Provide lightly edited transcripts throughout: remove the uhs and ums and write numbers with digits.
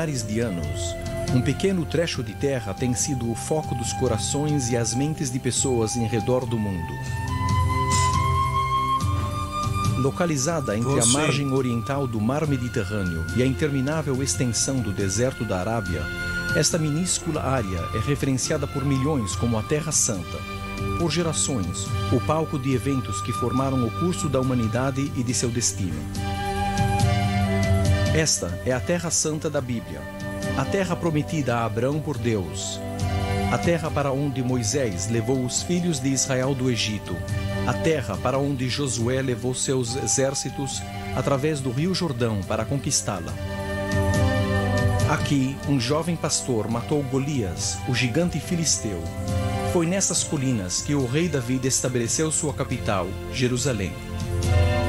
milhares de anos, um pequeno trecho de terra tem sido o foco dos corações e as mentes de pessoas em redor do mundo. Localizada entre a margem oriental do Mar Mediterrâneo e a interminável extensão do deserto da Arábia, esta minúscula área é referenciada por milhões como a Terra Santa. Por gerações, o palco de eventos que formaram o curso da humanidade e de seu destino. Esta é a Terra Santa da Bíblia, a terra prometida a Abraão por Deus, a terra para onde Moisés levou os filhos de Israel do Egito, a terra para onde Josué levou seus exércitos através do Rio Jordão para conquistá-la. Aqui, um jovem pastor matou Golias, o gigante filisteu. Foi nessas colinas que o rei Davi estabeleceu sua capital, Jerusalém.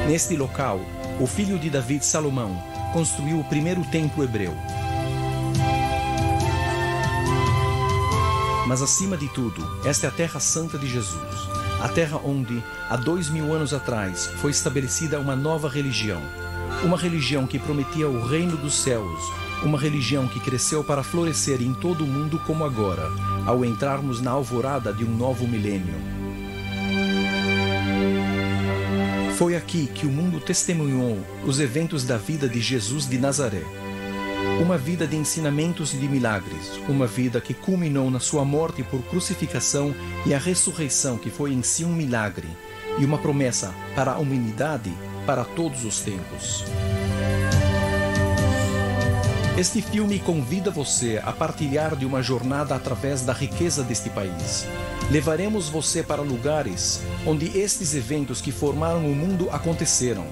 Neste local, o filho de Davi, Salomão, construiu o primeiro templo hebreu. Mas acima de tudo, esta é a Terra Santa de Jesus, a terra onde, há 2000 anos atrás, foi estabelecida uma nova religião. Uma religião que prometia o reino dos céus, uma religião que cresceu para florescer em todo o mundo como agora, ao entrarmos na alvorada de um novo milênio. Foi aqui que o mundo testemunhou os eventos da vida de Jesus de Nazaré. Uma vida de ensinamentos e de milagres, uma vida que culminou na sua morte por crucificação e a ressurreição que foi em si um milagre e uma promessa para a humanidade para todos os tempos. Este filme convida você a partilhar de uma jornada através da riqueza deste país. Levaremos você para lugares onde estes eventos que formaram o mundo aconteceram.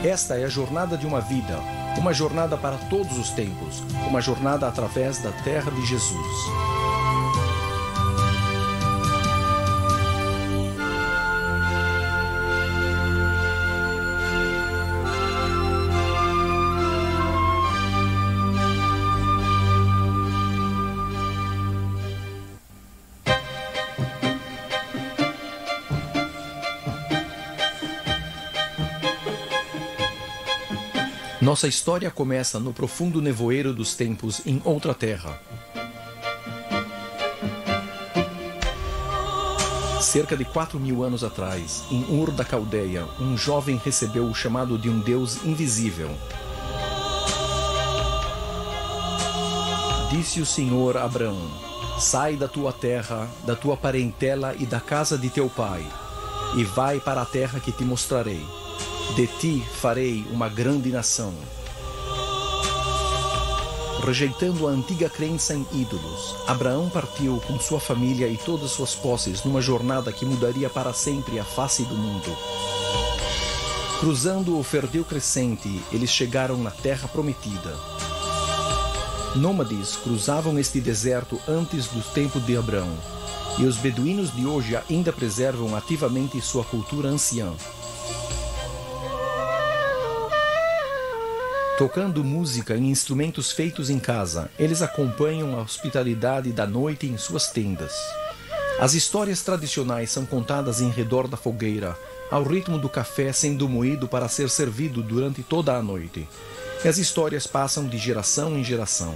Esta é a jornada de uma vida, uma jornada para todos os tempos, uma jornada através da terra de Jesus. Nossa história começa no profundo nevoeiro dos tempos em outra terra. Cerca de 4.000 anos atrás, em Ur da Caldeia, um jovem recebeu o chamado de um Deus invisível. Disse o Senhor a Abraão: sai da tua terra, da tua parentela e da casa de teu pai, e vai para a terra que te mostrarei. De ti farei uma grande nação. Rejeitando a antiga crença em ídolos, Abraão partiu com sua família e todas suas posses numa jornada que mudaria para sempre a face do mundo. Cruzando o Ferdeu Crescente, eles chegaram na Terra Prometida. Nômades cruzavam este deserto antes do tempo de Abraão, e os beduínos de hoje ainda preservam ativamente sua cultura anciã. Tocando música em instrumentos feitos em casa, eles acompanham a hospitalidade da noite em suas tendas. As histórias tradicionais são contadas em redor da fogueira, ao ritmo do café sendo moído para ser servido durante toda a noite. E as histórias passam de geração em geração.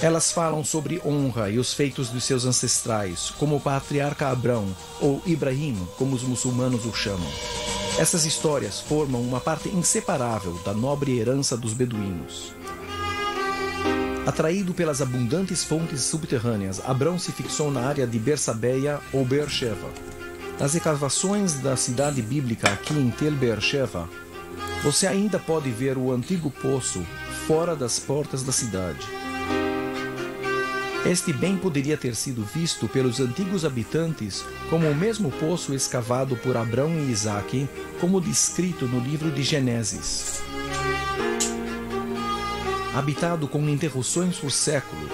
Elas falam sobre honra e os feitos dos seus ancestrais, como o patriarca Abrão, ou Ibrahim, como os muçulmanos o chamam. Essas histórias formam uma parte inseparável da nobre herança dos beduínos. Atraído pelas abundantes fontes subterrâneas, Abrão se fixou na área de Bersabeia ou Beersheba. Nas escavações da cidade bíblica aqui em Tel Beersheba, você ainda pode ver o antigo poço fora das portas da cidade. Este bem poderia ter sido visto pelos antigos habitantes como o mesmo poço escavado por Abrão e Isaque, como descrito no livro de Gênesis. Habitado com interrupções por séculos,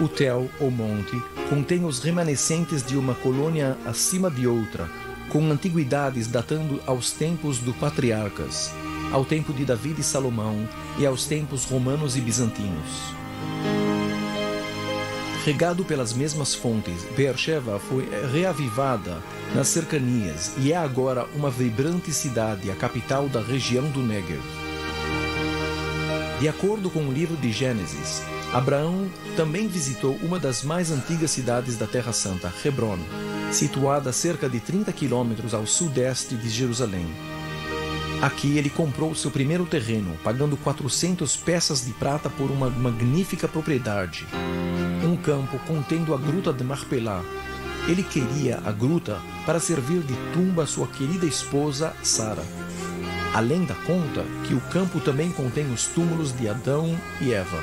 o Tel, ou monte, contém os remanescentes de uma colônia acima de outra, com antiguidades datando aos tempos dos patriarcas, ao tempo de Davi e Salomão e aos tempos romanos e bizantinos. Regado pelas mesmas fontes, Beersheba foi reavivada nas cercanias e é agora uma vibrante cidade, a capital da região do Negev. De acordo com o livro de Gênesis, Abraão também visitou uma das mais antigas cidades da Terra Santa, Hebron, situada a cerca de 30 quilômetros ao sudeste de Jerusalém. Aqui ele comprou seu primeiro terreno, pagando 400 peças de prata por uma magnífica propriedade, um campo contendo a Gruta de Marpelá. Ele queria a gruta para servir de tumba à sua querida esposa Sara. Além da conta, que o campo também contém os túmulos de Adão e Eva.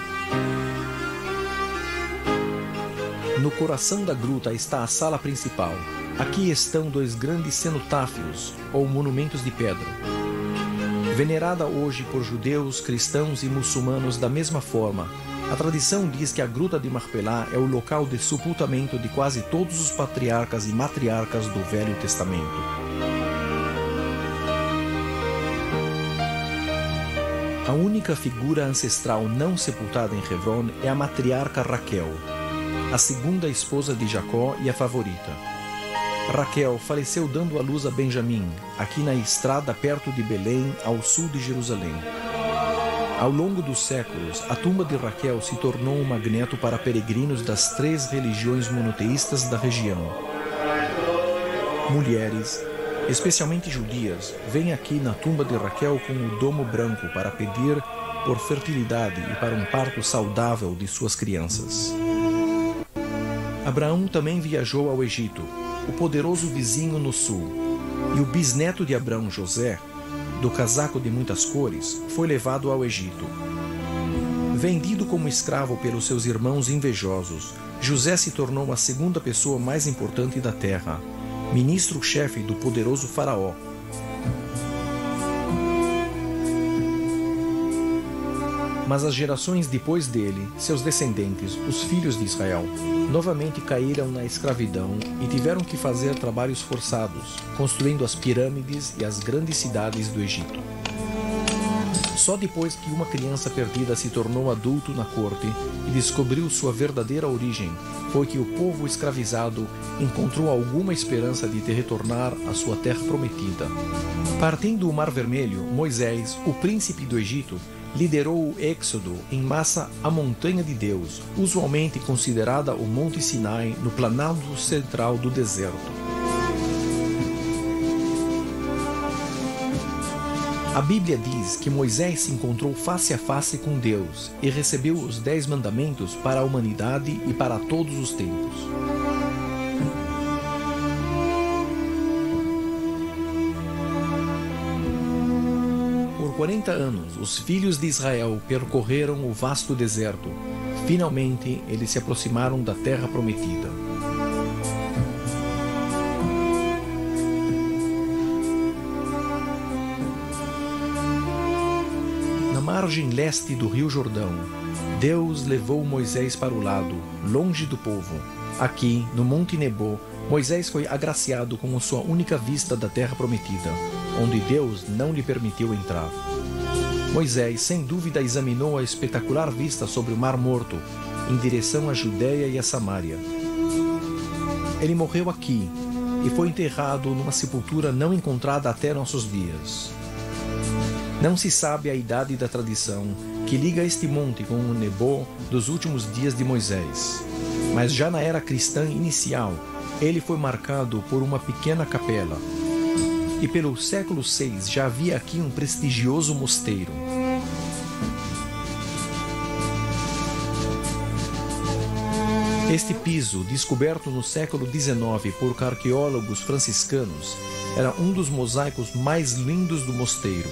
No coração da gruta está a sala principal. Aqui estão 2 grandes cenotáfios, ou monumentos de pedra. Venerada hoje por judeus, cristãos e muçulmanos da mesma forma, a tradição diz que a Gruta de Marpelá é o local de sepultamento de quase todos os patriarcas e matriarcas do Velho Testamento. A única figura ancestral não sepultada em Hebron é a matriarca Raquel, a segunda esposa de Jacó e a favorita. Raquel faleceu dando à luz a Benjamim, aqui na estrada perto de Belém, ao sul de Jerusalém. Ao longo dos séculos, a tumba de Raquel se tornou um magneto para peregrinos das 3 religiões monoteístas da região. Mulheres, especialmente judias, vêm aqui na tumba de Raquel com o domo branco para pedir por fertilidade e para um parto saudável de suas crianças. Abraão também viajou ao Egito, o poderoso vizinho no sul, e o bisneto de Abraão, José, do casaco de muitas cores, foi levado ao Egito. Vendido como escravo pelos seus irmãos invejosos, José se tornou a segunda pessoa mais importante da terra, ministro-chefe do poderoso faraó. Mas as gerações depois dele, seus descendentes, os filhos de Israel, novamente caíram na escravidão e tiveram que fazer trabalhos forçados, construindo as pirâmides e as grandes cidades do Egito. Só depois que uma criança perdida se tornou adulto na corte e descobriu sua verdadeira origem, foi que o povo escravizado encontrou alguma esperança de retornar à sua terra prometida. Partindo o Mar Vermelho, Moisés, o príncipe do Egito, liderou o êxodo em massa à Montanha de Deus, usualmente considerada o Monte Sinai, no planalto central do deserto. A Bíblia diz que Moisés se encontrou face a face com Deus e recebeu os 10 mandamentos para a humanidade e para todos os tempos. Por 40 anos, os filhos de Israel percorreram o vasto deserto. Finalmente, eles se aproximaram da terra prometida. Na margem leste do rio Jordão, Deus levou Moisés para o lado, longe do povo. Aqui, no Monte Nebo, Moisés foi agraciado com a sua única vista da terra prometida, onde Deus não lhe permitiu entrar. Moisés, sem dúvida, examinou a espetacular vista sobre o Mar Morto, em direção à Judéia e a Samária. Ele morreu aqui e foi enterrado numa sepultura não encontrada até nossos dias. Não se sabe a idade da tradição que liga este monte com o Nebo dos últimos dias de Moisés, mas já na era cristã inicial, ele foi marcado por uma pequena capela. E pelo século VI já havia aqui um prestigioso mosteiro. Este piso, descoberto no século XIX por arqueólogos franciscanos, era um dos mosaicos mais lindos do mosteiro.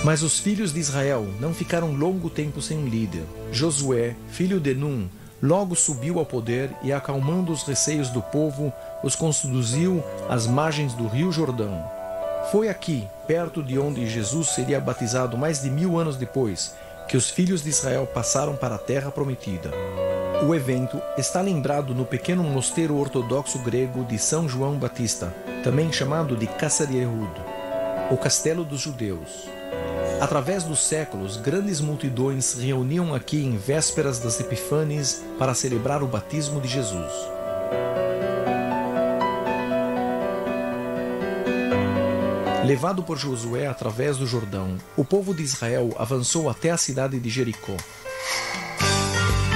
Mas os filhos de Israel não ficaram longo tempo sem um líder. Josué, filho de Num, logo subiu ao poder e, acalmando os receios do povo, os conduziu às margens do rio Jordão. Foi aqui, perto de onde Jesus seria batizado mais de 1000 anos depois, que os filhos de Israel passaram para a terra prometida. O evento está lembrado no pequeno mosteiro ortodoxo grego de São João Batista, também chamado de Qasr Yehud, o Castelo dos Judeus. Através dos séculos, grandes multidões se reuniam aqui em vésperas das Epifânias para celebrar o batismo de Jesus. Levado por Josué através do Jordão, o povo de Israel avançou até a cidade de Jericó.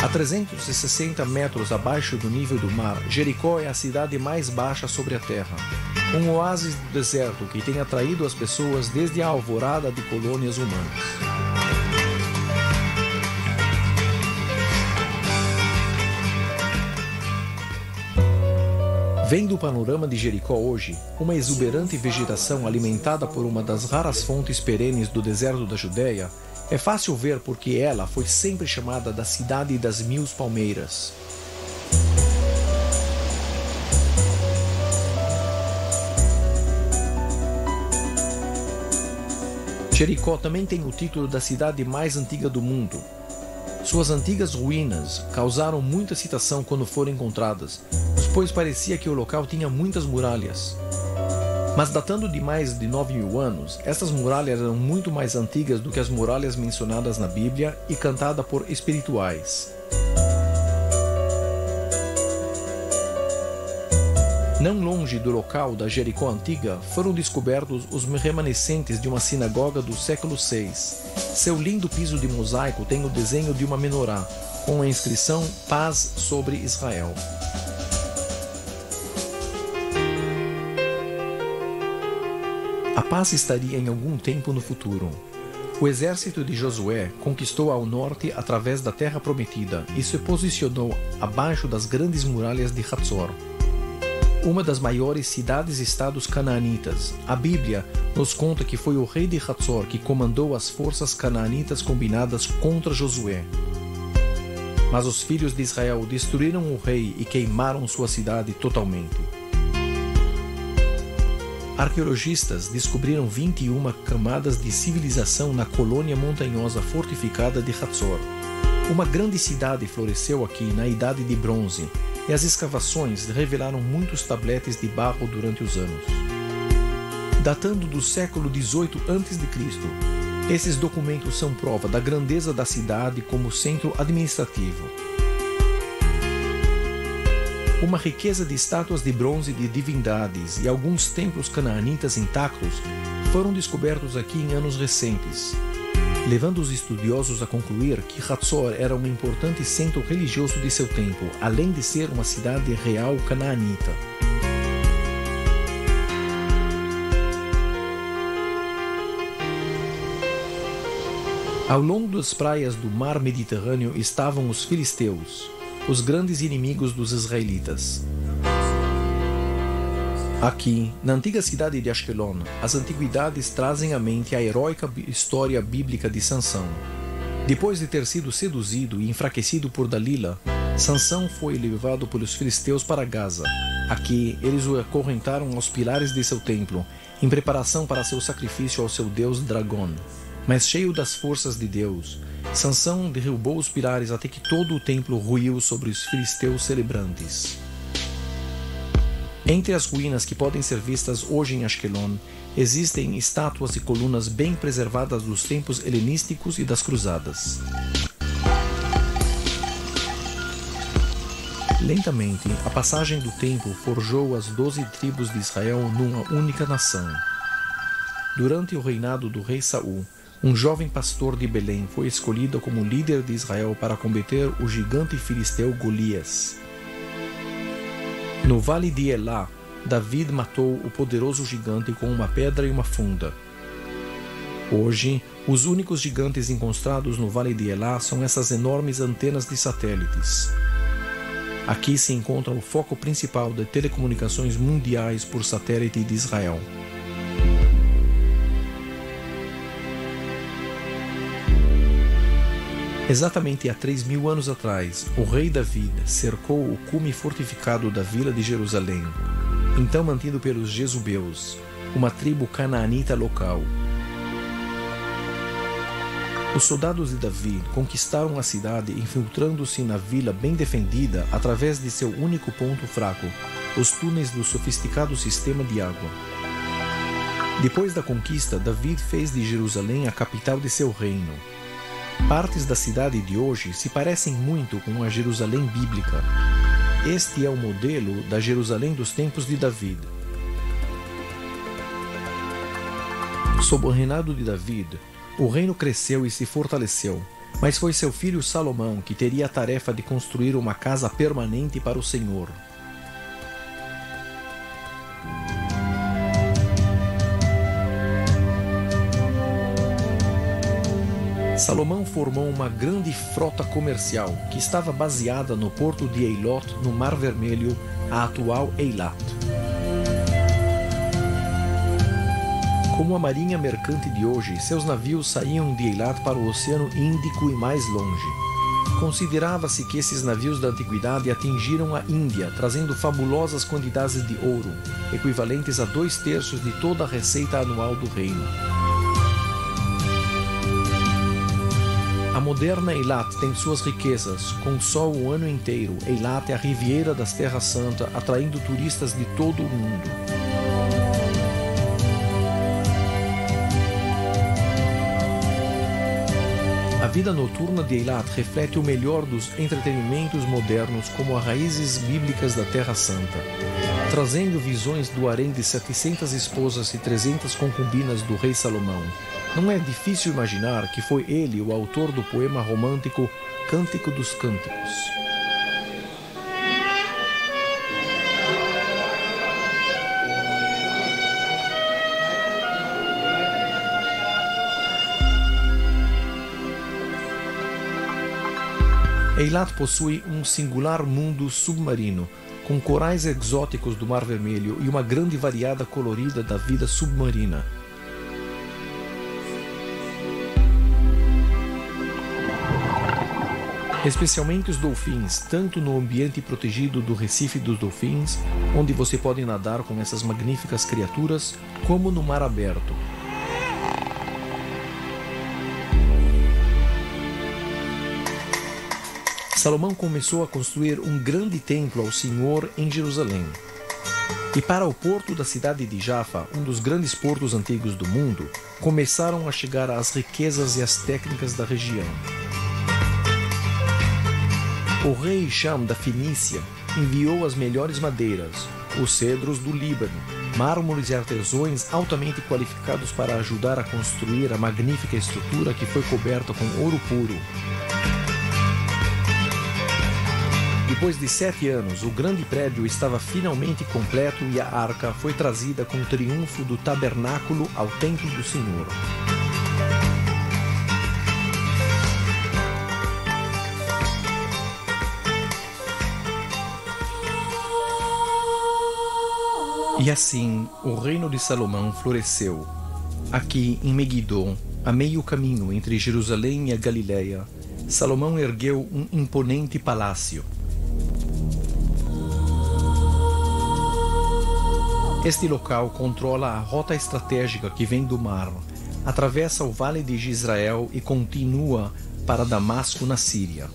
A 360 metros abaixo do nível do mar, Jericó é a cidade mais baixa sobre a terra. Um oásis do deserto que tem atraído as pessoas desde a alvorada de colônias humanas. Vendo o panorama de Jericó hoje, uma exuberante vegetação alimentada por uma das raras fontes perenes do deserto da Judéia, é fácil ver porque ela foi sempre chamada da Cidade das Mil Palmeiras. Jericó também tem o título da cidade mais antiga do mundo. Suas antigas ruínas causaram muita excitação quando foram encontradas, pois parecia que o local tinha muitas muralhas. Mas datando de mais de 9.000 anos, essas muralhas eram muito mais antigas do que as muralhas mencionadas na Bíblia e cantadas por espirituais. Não longe do local da Jericó antiga, foram descobertos os remanescentes de uma sinagoga do século VI. Seu lindo piso de mosaico tem o desenho de uma menorá, com a inscrição Paz sobre Israel. A paz estaria em algum tempo no futuro. O exército de Josué conquistou ao norte através da Terra Prometida e se posicionou abaixo das grandes muralhas de Hatzor, uma das maiores cidades-estados canaanitas. A Bíblia nos conta que foi o rei de Hatzor que comandou as forças canaanitas combinadas contra Josué. Mas os filhos de Israel destruíram o rei e queimaram sua cidade totalmente. Arqueologistas descobriram 21 camadas de civilização na colônia montanhosa fortificada de Hatzor. Uma grande cidade floresceu aqui na Idade de Bronze, e as escavações revelaram muitos tabletes de barro durante os anos. Datando do século XVIII a.C., esses documentos são prova da grandeza da cidade como centro administrativo. Uma riqueza de estátuas de bronze de divindades e alguns templos canaanitas intactos foram descobertos aqui em anos recentes, levando os estudiosos a concluir que Hatzor era um importante centro religioso de seu tempo, além de ser uma cidade real canaanita. Ao longo das praias do mar Mediterrâneo estavam os filisteus, os grandes inimigos dos israelitas. Aqui, na antiga cidade de Ashkelon, as antiguidades trazem à mente a heróica história bíblica de Sansão. Depois de ter sido seduzido e enfraquecido por Dalila, Sansão foi levado pelos filisteus para Gaza. Aqui, eles o acorrentaram aos pilares de seu templo, em preparação para seu sacrifício ao seu deus Dagon. Mas cheio das forças de Deus, Sansão derrubou os pilares até que todo o templo ruiu sobre os filisteus celebrantes. Entre as ruínas que podem ser vistas hoje em Ashkelon, existem estátuas e colunas bem preservadas dos tempos helenísticos e das cruzadas. Lentamente, a passagem do tempo forjou as 12 tribos de Israel numa única nação. Durante o reinado do rei Saul, um jovem pastor de Belém foi escolhido como líder de Israel para combater o gigante filisteu Golias. No vale de Elá, David matou o poderoso gigante com uma pedra e uma funda. Hoje, os únicos gigantes encontrados no vale de Elá são essas enormes antenas de satélites. Aqui se encontra o foco principal de telecomunicações mundiais por satélite de Israel. Exatamente há 3.000 anos atrás, o rei David cercou o cume fortificado da vila de Jerusalém, então mantido pelos Jezubeus, uma tribo canaanita local. Os soldados de David conquistaram a cidade infiltrando-se na vila bem defendida através de seu único ponto fraco, os túneis do sofisticado sistema de água. Depois da conquista, David fez de Jerusalém a capital de seu reino. Partes da cidade de hoje se parecem muito com a Jerusalém bíblica. Este é o modelo da Jerusalém dos tempos de David. Sob o reinado de David, o reino cresceu e se fortaleceu, mas foi seu filho Salomão que teria a tarefa de construir uma casa permanente para o Senhor. Salomão formou uma grande frota comercial que estava baseada no porto de Eilot, no Mar Vermelho, a atual Eilat. Como a marinha mercante de hoje, seus navios saíam de Eilat para o Oceano Índico e mais longe. Considerava-se que esses navios da antiguidade atingiram a Índia, trazendo fabulosas quantidades de ouro, equivalentes a 2/3 de toda a receita anual do reino. A moderna Eilat tem suas riquezas, com sol o ano inteiro. Eilat é a Riviera das Terras Santas, atraindo turistas de todo o mundo. A vida noturna de Eilat reflete o melhor dos entretenimentos modernos, como as raízes bíblicas da Terra Santa, trazendo visões do harém de 700 esposas e 300 concubinas do rei Salomão. Não é difícil imaginar que foi ele o autor do poema romântico Cântico dos Cânticos. Eilat possui um singular mundo submarino, com corais exóticos do Mar Vermelho e uma grande variada colorida da vida submarina. Especialmente os dolfins, tanto no ambiente protegido do Recife dos Dolfins, onde você pode nadar com essas magníficas criaturas, como no mar aberto. Salomão começou a construir um grande templo ao Senhor em Jerusalém. E para o porto da cidade de Jaffa, um dos grandes portos antigos do mundo, começaram a chegar as riquezas e as técnicas da região. O rei Hisham da Fenícia enviou as melhores madeiras, os cedros do Líbano, mármores e artesãos altamente qualificados para ajudar a construir a magnífica estrutura que foi coberta com ouro puro. Depois de 7 anos, o grande prédio estava finalmente completo e a arca foi trazida com triunfo do tabernáculo ao templo do Senhor. E assim, o reino de Salomão floresceu. Aqui, em Megiddo, a meio caminho entre Jerusalém e a Galileia, Salomão ergueu um imponente palácio. Este local controla a rota estratégica que vem do mar, atravessa o Vale de Jezreel e continua para Damasco, na Síria.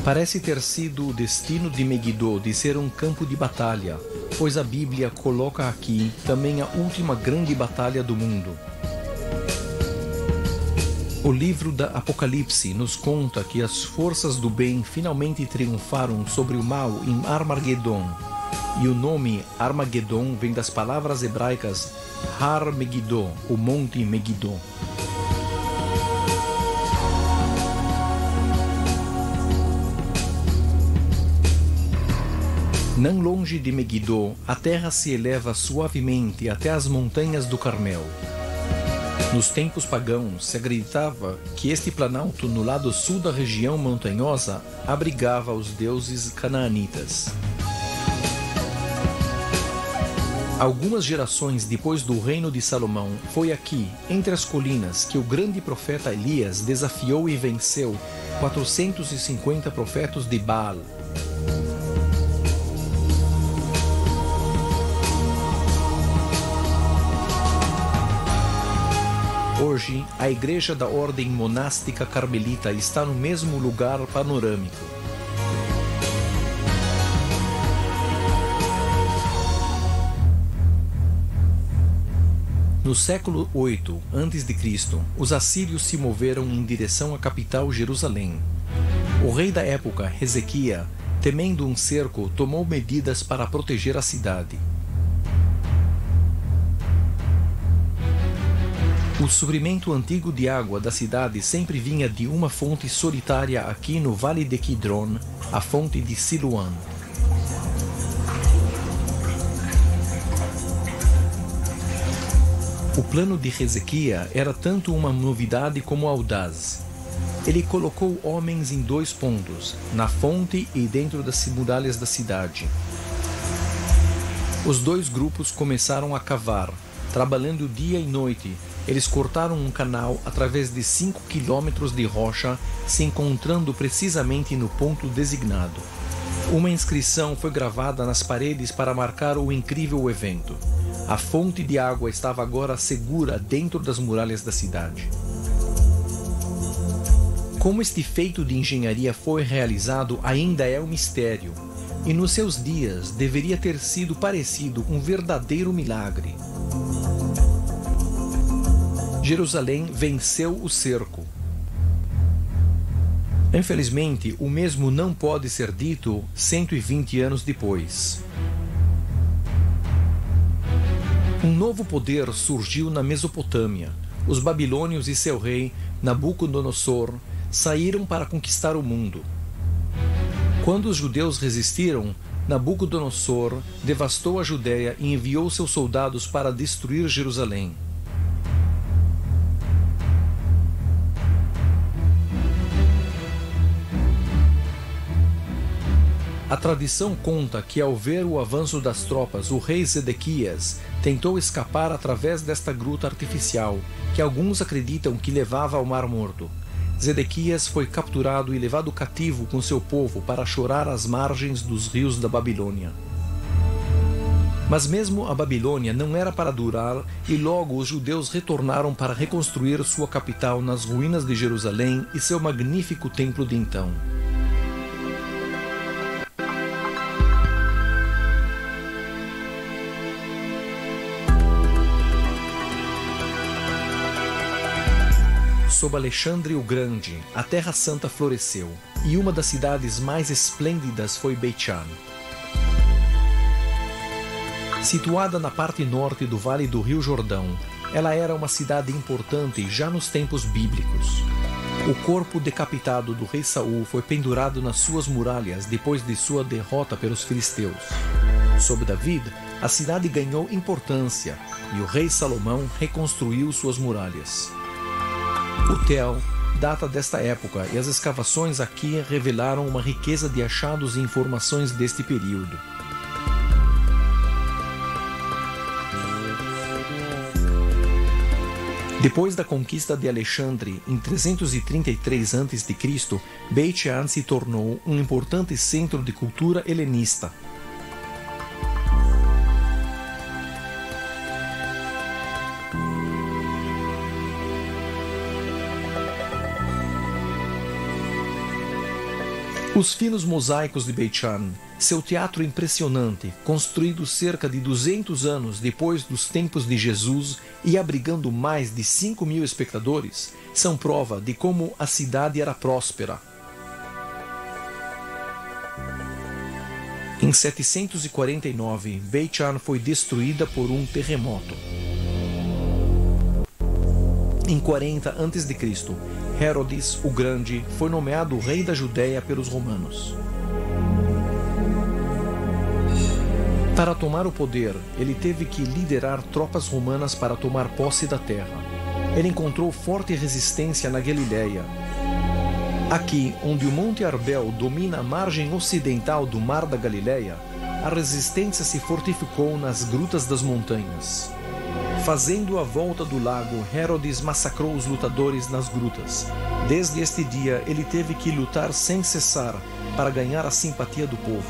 Parece ter sido o destino de Megiddo de ser um campo de batalha, pois a Bíblia coloca aqui também a última grande batalha do mundo. O livro da Apocalipse nos conta que as forças do bem finalmente triunfaram sobre o mal em Armagedon, e o nome Armagedon vem das palavras hebraicas Har Megiddo, o Monte Megiddo. Não longe de Megiddo, a terra se eleva suavemente até as montanhas do Carmel. Nos tempos pagãos, se acreditava que este planalto no lado sul da região montanhosa abrigava os deuses canaanitas. Algumas gerações depois do reino de Salomão, foi aqui, entre as colinas, que o grande profeta Elias desafiou e venceu 450 profetas de Baal. Hoje, a igreja da ordem monástica carmelita está no mesmo lugar panorâmico. No século VIII a.C., os assírios se moveram em direção à capital Jerusalém. O rei da época, Ezequias, temendo um cerco, tomou medidas para proteger a cidade. O suprimento antigo de água da cidade sempre vinha de uma fonte solitária aqui no Vale de Kidron, a fonte de Siloam. O plano de Ezequias era tanto uma novidade como audaz. Ele colocou homens em 2 pontos, na fonte e dentro das muralhas da cidade. Os 2 grupos começaram a cavar, trabalhando dia e noite. Eles cortaram um canal através de 5 quilômetros de rocha, se encontrando precisamente no ponto designado. Uma inscrição foi gravada nas paredes para marcar o incrível evento. A fonte de água estava agora segura dentro das muralhas da cidade. Como este feito de engenharia foi realizado ainda é um mistério, e nos seus dias deveria ter sido parecido um verdadeiro milagre. Jerusalém venceu o cerco. Infelizmente, o mesmo não pode ser dito 120 anos depois. Um novo poder surgiu na Mesopotâmia. Os babilônios e seu rei, Nabucodonosor, saíram para conquistar o mundo. Quando os judeus resistiram, Nabucodonosor devastou a Judéia e enviou seus soldados para destruir Jerusalém. A tradição conta que, ao ver o avanço das tropas, o rei Zedequias tentou escapar através desta gruta artificial, que alguns acreditam que levava ao Mar Morto. Zedequias foi capturado e levado cativo com seu povo para chorar às margens dos rios da Babilônia. Mas mesmo a Babilônia não era para durar, e logo os judeus retornaram para reconstruir sua capital nas ruínas de Jerusalém e seu magnífico templo de então. Sob Alexandre o Grande, a Terra Santa floresceu, e uma das cidades mais esplêndidas foi Beit-Shan. Situada na parte norte do Vale do Rio Jordão, ela era uma cidade importante já nos tempos bíblicos. O corpo decapitado do rei Saul foi pendurado nas suas muralhas depois de sua derrota pelos filisteus. Sob David, a cidade ganhou importância, e o rei Salomão reconstruiu suas muralhas. O Tel data desta época, e as escavações aqui revelaram uma riqueza de achados e informações deste período. Depois da conquista de Alexandre, em 333 a.C., Beit-Shan se tornou um importante centro de cultura helenista. Os finos mosaicos de Beit-Shan, seu teatro impressionante, construído cerca de 200 anos depois dos tempos de Jesus e abrigando mais de 5.000 espectadores, são prova de como a cidade era próspera. Em 749, Beit-Shan foi destruída por um terremoto. Em 40 a.C., Herodes o Grande foi nomeado rei da Judéia pelos romanos. Para tomar o poder, ele teve que liderar tropas romanas para tomar posse da terra. Ele encontrou forte resistência na Galiléia. Aqui, onde o Monte Arbel domina a margem ocidental do Mar da Galiléia, a resistência se fortificou nas grutas das montanhas. Fazendo a volta do lago, Herodes massacrou os lutadores nas grutas. Desde este dia, ele teve que lutar sem cessar para ganhar a simpatia do povo.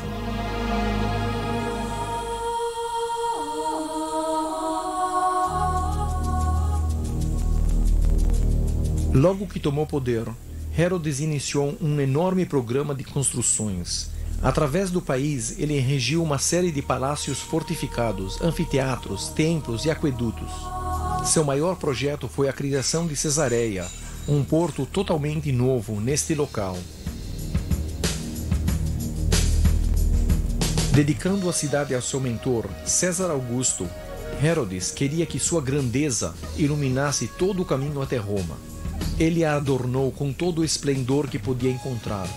Logo que tomou poder, Herodes iniciou um enorme programa de construções. Através do país, ele erigiu uma série de palácios fortificados, anfiteatros, templos e aquedutos. Seu maior projeto foi a criação de Cesareia, um porto totalmente novo neste local. Dedicando a cidade ao seu mentor, César Augusto, Herodes queria que sua grandeza iluminasse todo o caminho até Roma. Ele a adornou com todo o esplendor que podia encontrar.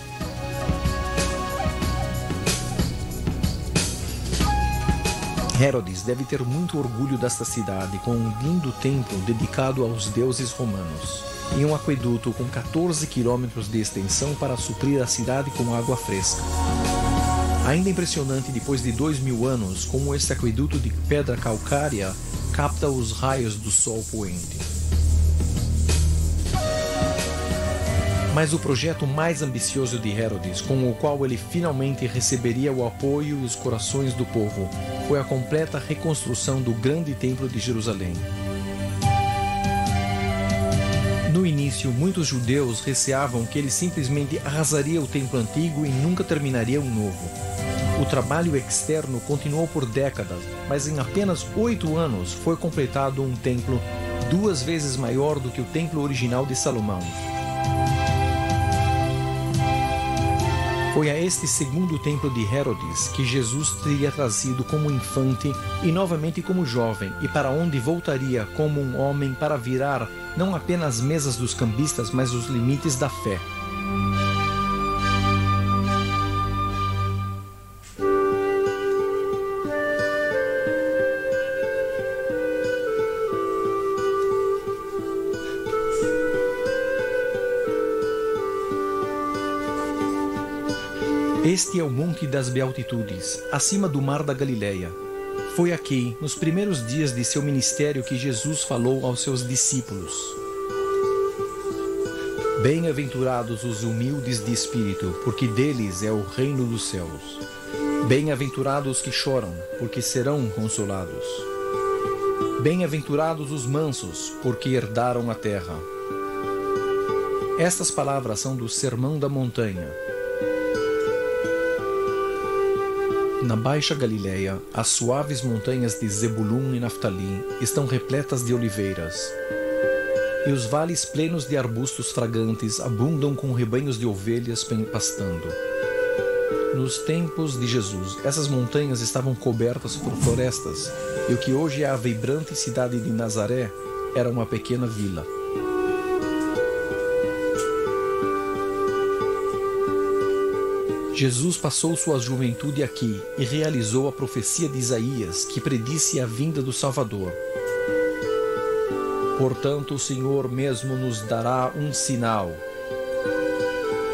Herodes deve ter muito orgulho desta cidade, com um lindo templo dedicado aos deuses romanos e um aqueduto com 14 quilômetros de extensão para suprir a cidade com água fresca. Ainda impressionante depois de 2000 anos, como este aqueduto de pedra calcária capta os raios do sol poente. Mas o projeto mais ambicioso de Herodes, com o qual ele finalmente receberia o apoio e os corações do povo, foi a completa reconstrução do grande templo de Jerusalém. No início, muitos judeus receavam que ele simplesmente arrasaria o templo antigo e nunca terminaria um novo. O trabalho externo continuou por décadas, mas em apenas 8 anos foi completado um templo 2 vezes maior do que o templo original de Salomão. Foi a este segundo templo de Herodes que Jesus teria trazido como infante e novamente como jovem, e para onde voltaria como um homem para virar não apenas as mesas dos cambistas, mas os limites da fé. Este é o Monte das Beatitudes, acima do Mar da Galileia. Foi aqui, nos primeiros dias de seu ministério, que Jesus falou aos seus discípulos: Bem-aventurados os humildes de espírito, porque deles é o reino dos céus. Bem-aventurados os que choram, porque serão consolados. Bem-aventurados os mansos, porque herdaram a terra. Estas palavras são do Sermão da Montanha. Na Baixa Galileia, as suaves montanhas de Zebulun e Naftali estão repletas de oliveiras, e os vales plenos de arbustos fragantes abundam com rebanhos de ovelhas pastando. Nos tempos de Jesus, essas montanhas estavam cobertas por florestas, e o que hoje é a vibrante cidade de Nazaré era uma pequena vila. Jesus passou sua juventude aqui e realizou a profecia de Isaías, que predisse a vinda do Salvador. Portanto, o Senhor mesmo nos dará um sinal.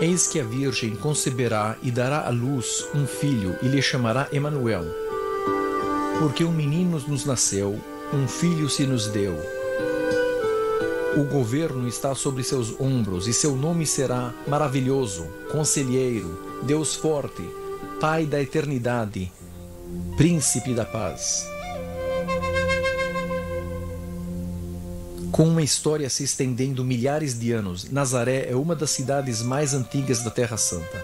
Eis que a Virgem conceberá e dará à luz um filho, e lhe chamará Emanuel. Porque um menino nos nasceu, um filho se nos deu. O governo está sobre seus ombros, e seu nome será Maravilhoso, Conselheiro, Deus Forte, Pai da Eternidade, Príncipe da Paz. Com uma história se estendendo milhares de anos, Nazaré é uma das cidades mais antigas da Terra Santa.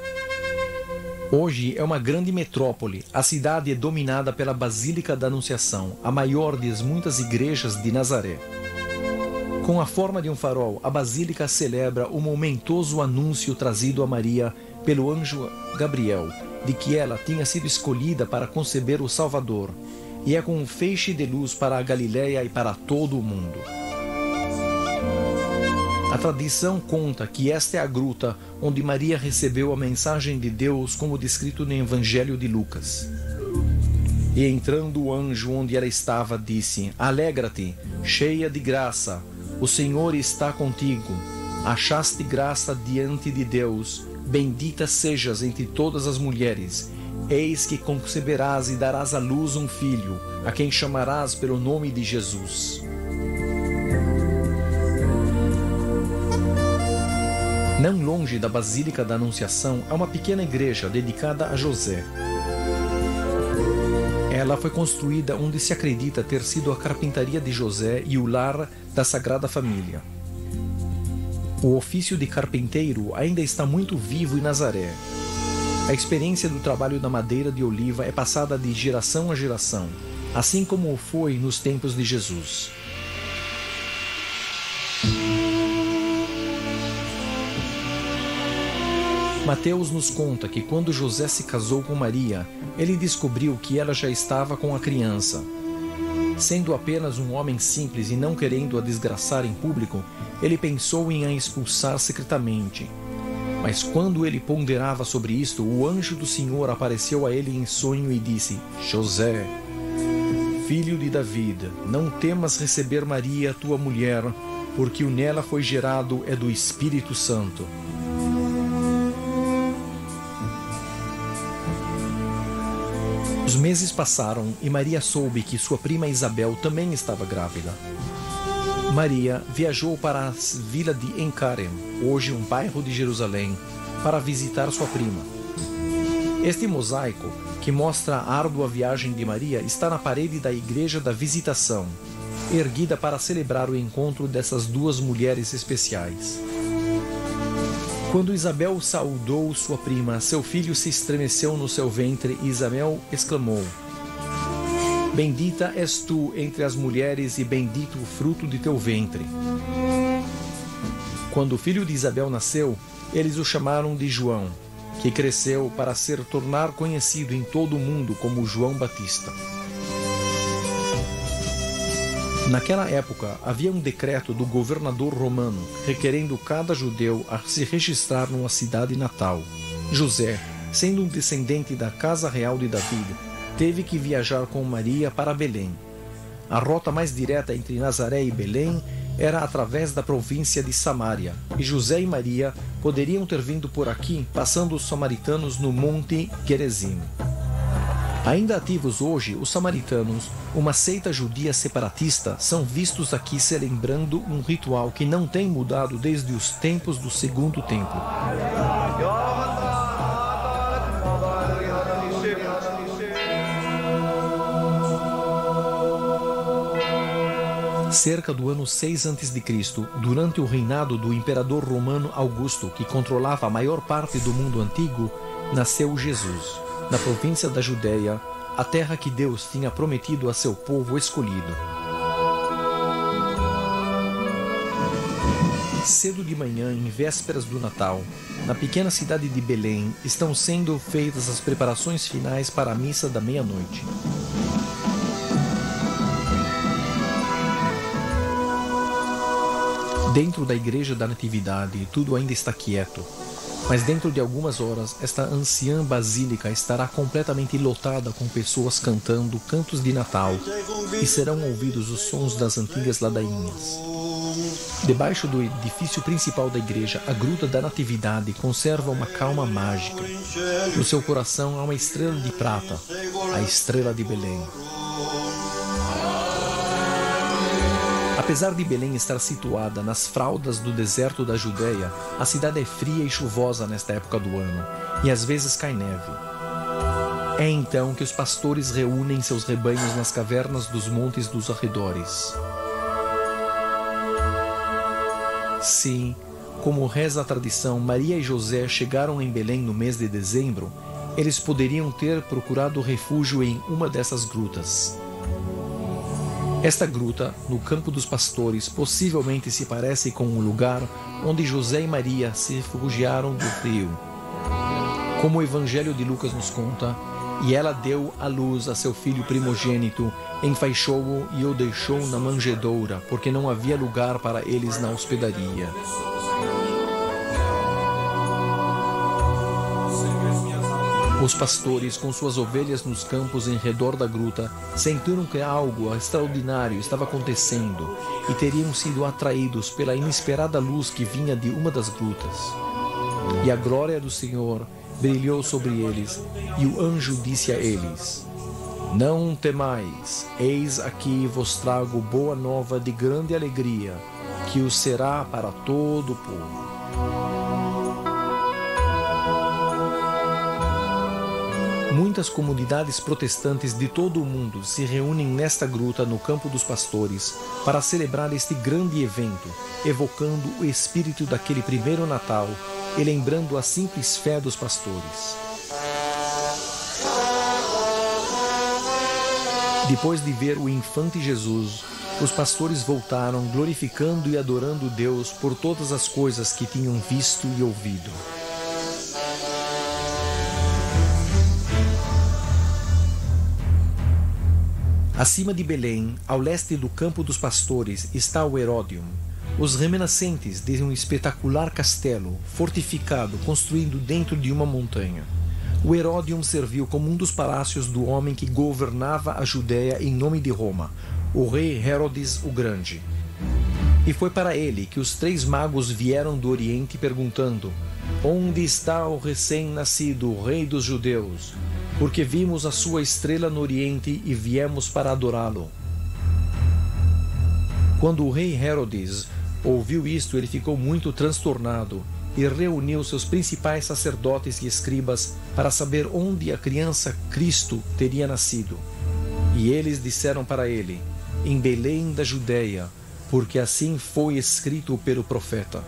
Hoje é uma grande metrópole. A cidade é dominada pela Basílica da Anunciação, a maior das muitas igrejas de Nazaré. Com a forma de um farol, a Basílica celebra o momentoso anúncio trazido a Maria pelo anjo Gabriel, de que ela tinha sido escolhida para conceber o Salvador, e é com um feixe de luz para a Galileia e para todo o mundo. A tradição conta que esta é a gruta onde Maria recebeu a mensagem de Deus, como descrito no Evangelho de Lucas. E entrando o anjo onde ela estava, disse: Alegra-te, cheia de graça, o Senhor está contigo. Achaste graça diante de Deus, bendita sejas entre todas as mulheres. Eis que conceberás e darás à luz um filho, a quem chamarás pelo nome de Jesus. Não longe da Basílica da Anunciação há uma pequena igreja dedicada a José. Ela foi construída onde se acredita ter sido a carpintaria de José e o lar da Sagrada Família. O ofício de carpinteiro ainda está muito vivo em Nazaré. A experiência do trabalho da madeira de oliva é passada de geração a geração, assim como foi nos tempos de Jesus. Mateus nos conta que quando José se casou com Maria, ele descobriu que ela já estava com a criança. Sendo apenas um homem simples e não querendo a desgraçar em público, ele pensou em a expulsar secretamente. Mas quando ele ponderava sobre isto, o anjo do Senhor apareceu a ele em sonho e disse: José, filho de David, não temas receber Maria, tua mulher, porque o nela foi gerado é do Espírito Santo. Os meses passaram e Maria soube que sua prima Isabel também estava grávida. Maria viajou para a vila de Encarem, hoje um bairro de Jerusalém, para visitar sua prima. Este mosaico, que mostra a árdua viagem de Maria, está na parede da Igreja da Visitação, erguida para celebrar o encontro dessas duas mulheres especiais. Quando Isabel saudou sua prima, seu filho se estremeceu no seu ventre e Isabel exclamou: Bendita és tu entre as mulheres e bendito o fruto de teu ventre. Quando o filho de Isabel nasceu, eles o chamaram de João, que cresceu para se tornar conhecido em todo o mundo como João Batista. Naquela época, havia um decreto do governador romano requerendo cada judeu a se registrar numa cidade natal. José, sendo um descendente da casa real de David, teve que viajar com Maria para Belém. A rota mais direta entre Nazaré e Belém era através da província de Samaria, e José e Maria poderiam ter vindo por aqui, passando os samaritanos no Monte Gerizim. Ainda ativos hoje, os samaritanos, uma seita judia separatista, são vistos aqui celebrando um ritual que não tem mudado desde os tempos do Segundo Templo. Cerca do ano 6 a.C., durante o reinado do imperador romano Augusto, que controlava a maior parte do mundo antigo, nasceu Jesus, na província da Judéia, a terra que Deus tinha prometido a seu povo escolhido. Cedo de manhã, em vésperas do Natal, na pequena cidade de Belém, estão sendo feitas as preparações finais para a missa da meia-noite. Dentro da Igreja da Natividade, tudo ainda está quieto. Mas dentro de algumas horas, esta anciã basílica estará completamente lotada com pessoas cantando cantos de Natal e serão ouvidos os sons das antigas ladainhas. Debaixo do edifício principal da igreja, a Gruta da Natividade conserva uma calma mágica. No seu coração há uma estrela de prata, a estrela de Belém. Apesar de Belém estar situada nas fraldas do deserto da Judéia, a cidade é fria e chuvosa nesta época do ano, e às vezes cai neve. É então que os pastores reúnem seus rebanhos nas cavernas dos montes dos arredores. Sim, como reza a tradição, Maria e José chegaram em Belém no mês de dezembro, eles poderiam ter procurado refúgio em uma dessas grutas. Esta gruta, no Campo dos Pastores, possivelmente se parece com o lugar onde José e Maria se refugiaram do frio. Como o Evangelho de Lucas nos conta, e ela deu à luz a seu filho primogênito, enfaixou-o e o deixou na manjedoura, porque não havia lugar para eles na hospedaria. Os pastores, com suas ovelhas nos campos em redor da gruta, sentiram que algo extraordinário estava acontecendo e teriam sido atraídos pela inesperada luz que vinha de uma das grutas. E a glória do Senhor brilhou sobre eles, e o anjo disse a eles: Não temais, eis aqui vos trago boa nova de grande alegria, que o será para todo o povo. Muitas comunidades protestantes de todo o mundo se reúnem nesta gruta no Campo dos Pastores para celebrar este grande evento, evocando o espírito daquele primeiro Natal e lembrando a simples fé dos pastores. Depois de ver o infante Jesus, os pastores voltaram glorificando e adorando Deus por todas as coisas que tinham visto e ouvido. Acima de Belém, ao leste do campo dos pastores, está o Heródion, os remanescentes de um espetacular castelo fortificado construído dentro de uma montanha. O Heródion serviu como um dos palácios do homem que governava a Judéia em nome de Roma, o rei Herodes o Grande. E foi para ele que os 3 magos vieram do Oriente perguntando: onde está o recém-nascido rei dos judeus? Porque vimos a sua estrela no Oriente e viemos para adorá-lo. Quando o rei Herodes ouviu isto, ele ficou muito transtornado e reuniu seus principais sacerdotes e escribas para saber onde a criança Cristo teria nascido. E eles disseram para ele: em Belém da Judéia, porque assim foi escrito pelo profeta.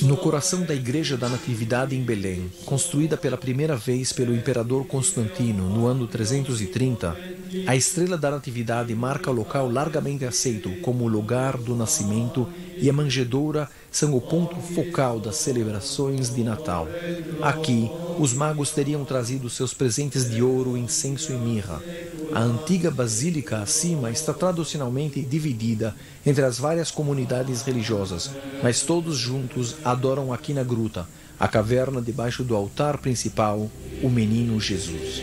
No coração da Igreja da Natividade em Belém, construída pela primeira vez pelo imperador Constantino no ano 330, a estrela da Natividade marca o local largamente aceito como o lugar do nascimento, e a manjedoura são o ponto focal das celebrações de Natal. Aqui, os magos teriam trazido seus presentes de ouro, incenso e mirra. A antiga basílica acima está tradicionalmente dividida entre as várias comunidades religiosas, mas todos juntos adoram aqui na gruta, a caverna debaixo do altar principal, o menino Jesus.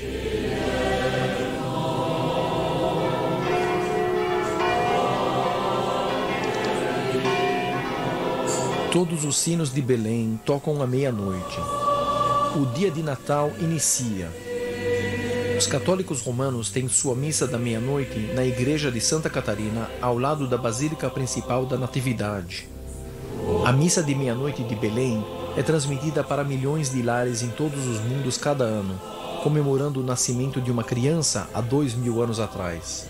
Todos os sinos de Belém tocam à meia-noite. O dia de Natal inicia. Os católicos romanos têm sua missa da meia-noite na igreja de Santa Catarina, ao lado da Basílica Principal da Natividade. A missa de meia-noite de Belém é transmitida para milhões de lares em todos os mundos cada ano, comemorando o nascimento de uma criança há 2000 anos atrás.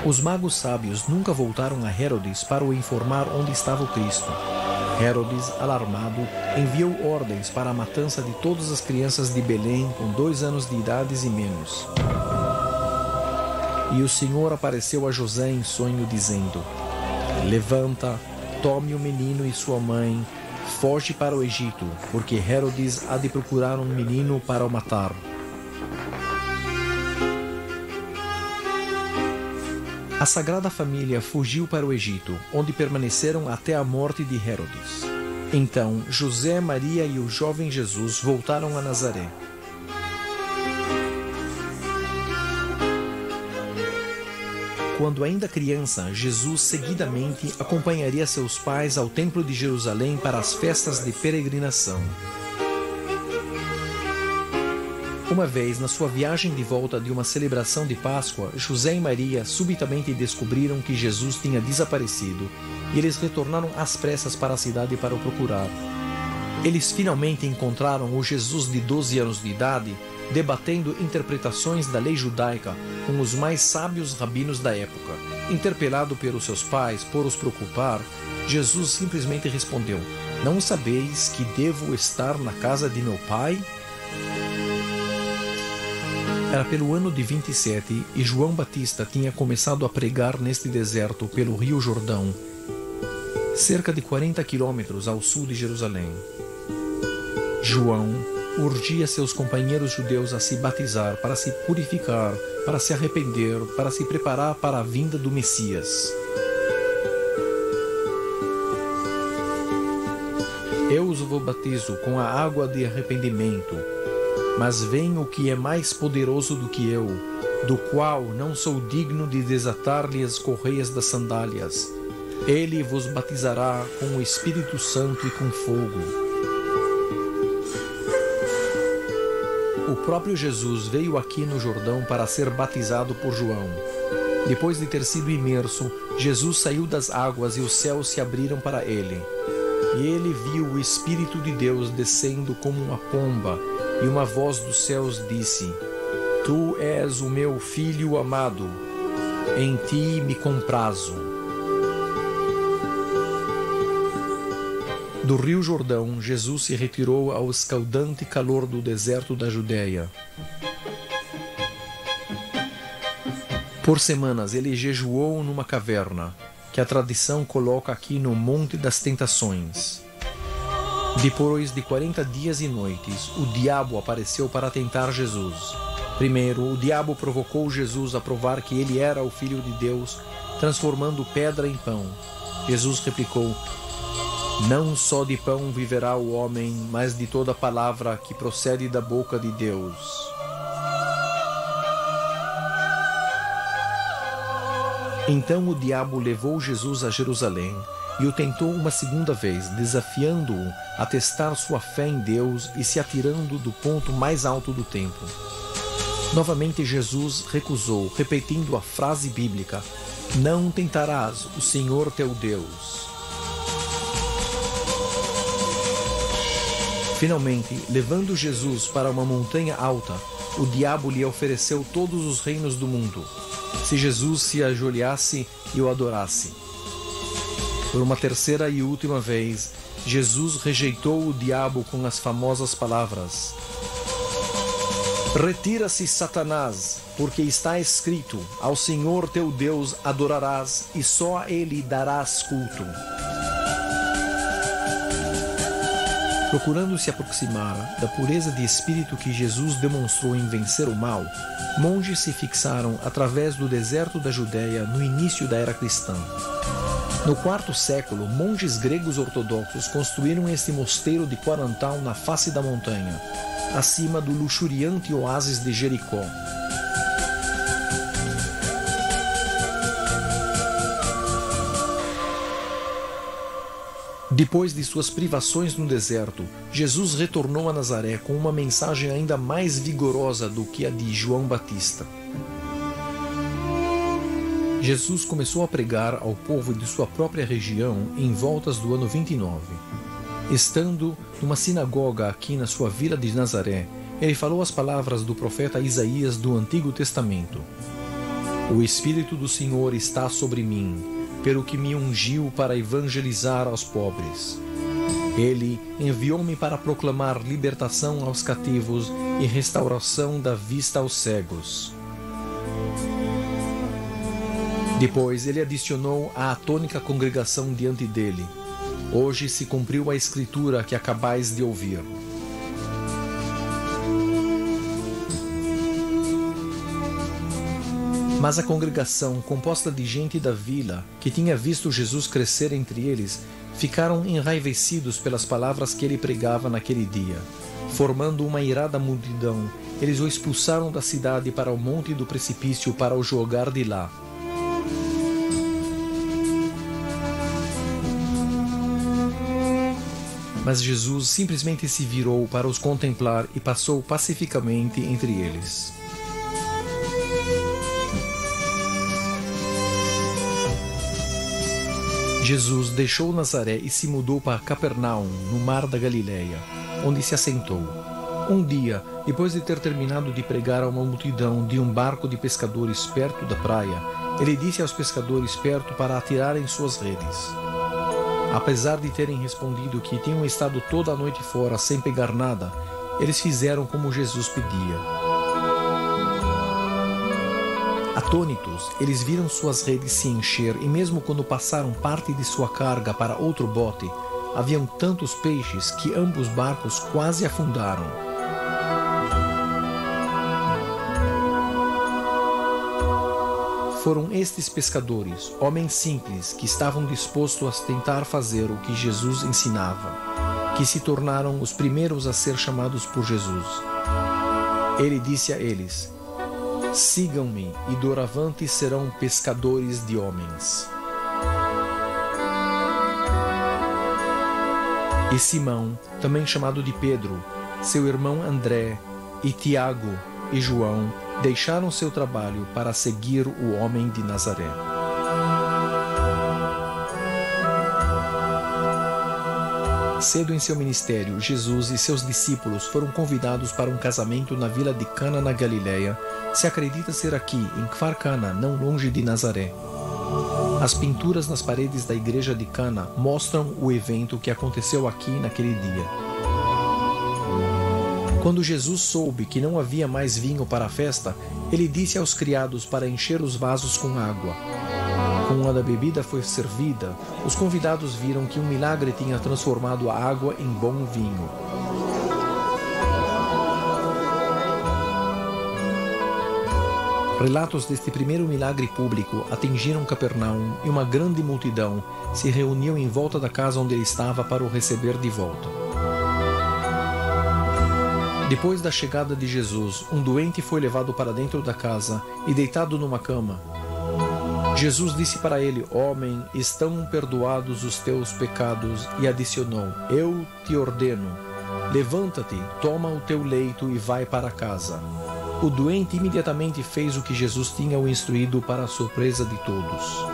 Os magos sábios nunca voltaram a Herodes para o informar onde estava o Cristo. Herodes, alarmado, enviou ordens para a matança de todas as crianças de Belém com 2 anos de idade e menos. E o Senhor apareceu a José em sonho, dizendo: levanta, tome o menino e sua mãe, foge para o Egito, porque Herodes há de procurar um menino para o matar. A Sagrada Família fugiu para o Egito, onde permaneceram até a morte de Herodes. Então, José, Maria e o jovem Jesus voltaram a Nazaré. Quando ainda criança, Jesus seguidamente acompanharia seus pais ao Templo de Jerusalém para as festas de peregrinação. Uma vez, na sua viagem de volta de uma celebração de Páscoa, José e Maria subitamente descobriram que Jesus tinha desaparecido e eles retornaram às pressas para a cidade para o procurar. Eles finalmente encontraram o Jesus de 12 anos de idade debatendo interpretações da lei judaica com os mais sábios rabinos da época. Interpelado pelos seus pais por os preocupar, Jesus simplesmente respondeu: não sabeis que devo estar na casa de meu pai? Era pelo ano de 27 e João Batista tinha começado a pregar neste deserto pelo Rio Jordão, cerca de 40 quilômetros ao sul de Jerusalém. João urgia seus companheiros judeus a se batizar para se purificar, para se arrepender, para se preparar para a vinda do Messias. Eu os vou batizo com a água de arrependimento, mas vem o que é mais poderoso do que eu, do qual não sou digno de desatar-lhe as correias das sandálias. Ele vos batizará com o Espírito Santo e com fogo. O próprio Jesus veio aqui no Jordão para ser batizado por João. Depois de ter sido imerso, Jesus saiu das águas e os céus se abriram para ele. E ele viu o Espírito de Deus descendo como uma pomba, e uma voz dos céus disse: Tu és o meu Filho amado, em ti me comprazo. Do Rio Jordão, Jesus se retirou ao escaldante calor do deserto da Judéia. Por semanas ele jejuou numa caverna, que a tradição coloca aqui no Monte das Tentações. Depois de 40 dias e noites, o diabo apareceu para tentar Jesus. Primeiro, o diabo provocou Jesus a provar que ele era o Filho de Deus, transformando pedra em pão. Jesus replicou: "Não só de pão viverá o homem, mas de toda palavra que procede da boca de Deus." Então o diabo levou Jesus a Jerusalém e o tentou uma segunda vez, desafiando-o a testar sua fé em Deus e se atirando do ponto mais alto do templo. Novamente Jesus recusou, repetindo a frase bíblica: "Não tentarás o Senhor teu Deus." Finalmente, levando Jesus para uma montanha alta, o diabo lhe ofereceu todos os reinos do mundo, se Jesus se ajoelhasse e o adorasse. Por uma terceira e última vez, Jesus rejeitou o diabo com as famosas palavras: "Retira-se, Satanás, porque está escrito: ao Senhor teu Deus adorarás e só a Ele darás culto." Procurando se aproximar da pureza de espírito que Jesus demonstrou em vencer o mal, monges se fixaram através do deserto da Judéia no início da era cristã. No quarto século, monges gregos ortodoxos construíram este mosteiro de Quarantal na face da montanha, acima do luxuriante oásis de Jericó. Depois de suas privações no deserto, Jesus retornou a Nazaré com uma mensagem ainda mais vigorosa do que a de João Batista. Jesus começou a pregar ao povo de sua própria região em voltas do ano 29. Estando numa sinagoga aqui na sua vila de Nazaré, ele falou as palavras do profeta Isaías do Antigo Testamento: "O Espírito do Senhor está sobre mim, pelo que me ungiu para evangelizar aos pobres. Ele enviou-me para proclamar libertação aos cativos e restauração da vista aos cegos." Depois ele adicionou à atônica congregação diante dele: "Hoje se cumpriu a escritura que acabais de ouvir." Mas a congregação, composta de gente da vila, que tinha visto Jesus crescer entre eles, ficaram enraivecidos pelas palavras que ele pregava naquele dia. Formando uma irada multidão, eles o expulsaram da cidade para o monte do precipício para o jogar de lá. Mas Jesus simplesmente se virou para os contemplar e passou pacificamente entre eles. Jesus deixou Nazaré e se mudou para Capernaum, no mar da Galileia, onde se assentou. Um dia, depois de ter terminado de pregar a uma multidão de um barco de pescadores perto da praia, ele disse aos pescadores perto para atirarem suas redes. Apesar de terem respondido que tinham estado toda a noite fora sem pegar nada, eles fizeram como Jesus pedia. Atônitos, eles viram suas redes se encher e mesmo quando passaram parte de sua carga para outro bote, haviam tantos peixes que ambos barcos quase afundaram. Foram estes pescadores, homens simples, que estavam dispostos a tentar fazer o que Jesus ensinava, que se tornaram os primeiros a ser chamados por Jesus. Ele disse a eles: "Sigam-me e doravante serão pescadores de homens." E Simão, também chamado de Pedro, seu irmão André, e Tiago e João deixaram seu trabalho para seguir o homem de Nazaré. Cedo em seu ministério, Jesus e seus discípulos foram convidados para um casamento na vila de Cana, na Galileia. Se acredita ser aqui, em Kfar Cana, não longe de Nazaré. As pinturas nas paredes da igreja de Cana mostram o evento que aconteceu aqui naquele dia. Quando Jesus soube que não havia mais vinho para a festa, ele disse aos criados para encher os vasos com água. Quando a bebida foi servida, os convidados viram que um milagre tinha transformado a água em bom vinho. Relatos deste primeiro milagre público atingiram Capernaum e uma grande multidão se reuniu em volta da casa onde ele estava para o receber de volta. Depois da chegada de Jesus, um doente foi levado para dentro da casa e deitado numa cama. Jesus disse para ele: "Homem, estão perdoados os teus pecados", e adicionou: "Eu te ordeno, levanta-te, toma o teu leito e vai para casa." O doente imediatamente fez o que Jesus tinha o instruído, para a surpresa de todos.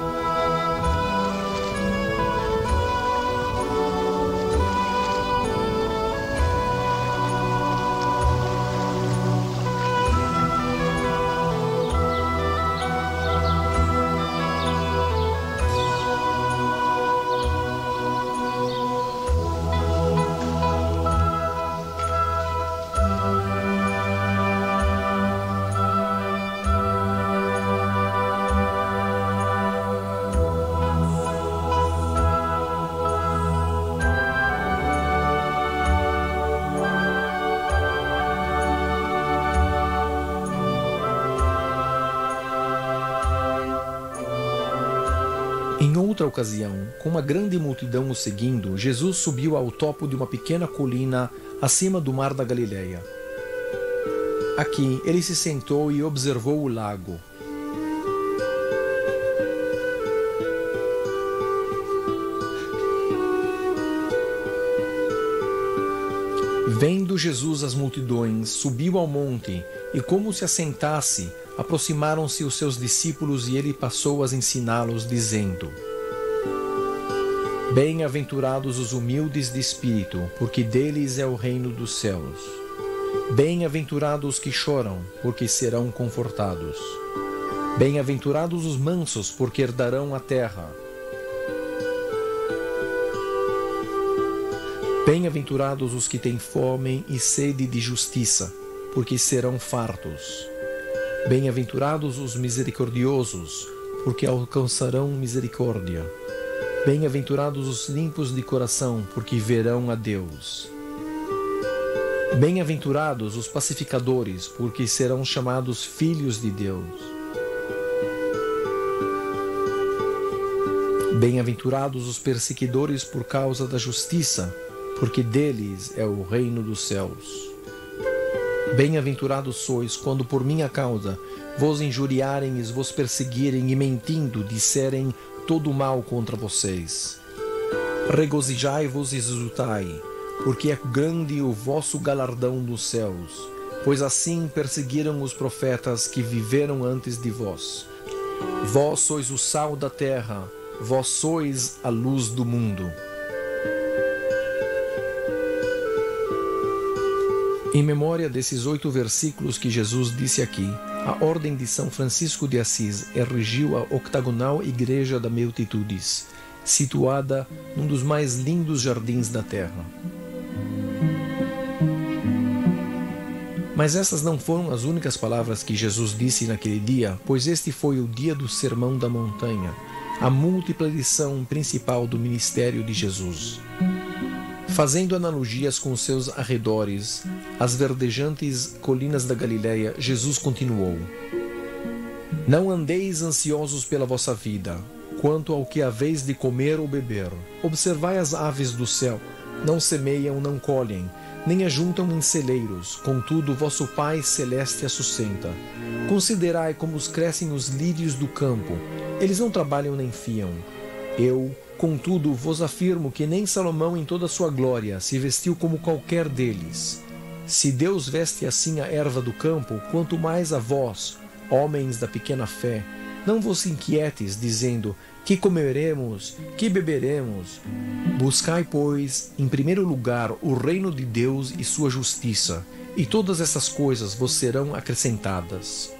Em outra ocasião, com uma grande multidão o seguindo, Jesus subiu ao topo de uma pequena colina acima do mar da Galileia. Aqui, ele se sentou e observou o lago. Vendo Jesus as multidões, subiu ao monte e, como se assentasse, aproximaram-se os seus discípulos e ele passou a ensiná-los, dizendo: Bem-aventurados os humildes de espírito, porque deles é o reino dos céus. Bem-aventurados os que choram, porque serão confortados. Bem-aventurados os mansos, porque herdarão a terra. Bem-aventurados os que têm fome e sede de justiça, porque serão fartos. Bem-aventurados os misericordiosos, porque alcançarão misericórdia. Bem-aventurados os limpos de coração, porque verão a Deus. Bem-aventurados os pacificadores, porque serão chamados filhos de Deus. Bem-aventurados os perseguidores por causa da justiça, porque deles é o reino dos céus. Bem-aventurados sois quando por minha causa vos injuriarem e vos perseguirem e mentindo disserem todo mal contra vocês. Regozijai-vos e exultai, porque é grande o vosso galardão dos céus, pois assim perseguiram os profetas que viveram antes de vós. Vós sois o sal da terra, vós sois a luz do mundo. Em memória desses 8 versículos que Jesus disse aqui, a Ordem de São Francisco de Assis erigiu a octagonal Igreja da Beatitudes, situada num dos mais lindos jardins da terra. Mas essas não foram as únicas palavras que Jesus disse naquele dia, pois este foi o dia do Sermão da Montanha, a múltipla lição principal do ministério de Jesus. Fazendo analogias com seus arredores, as verdejantes colinas da Galileia, Jesus continuou: Não andeis ansiosos pela vossa vida, quanto ao que haveis de comer ou beber. Observai as aves do céu, não semeiam, não colhem, nem ajuntam em celeiros, contudo vosso Pai Celeste as sustenta. Considerai como crescem os lírios do campo, eles não trabalham nem fiam. Eu, contudo, vos afirmo que nem Salomão em toda a sua glória se vestiu como qualquer deles. Se Deus veste assim a erva do campo, quanto mais a vós, homens da pequena fé, não vos inquietes, dizendo: que comeremos, que beberemos? Buscai, pois, em primeiro lugar o reino de Deus e sua justiça, e todas essas coisas vos serão acrescentadas.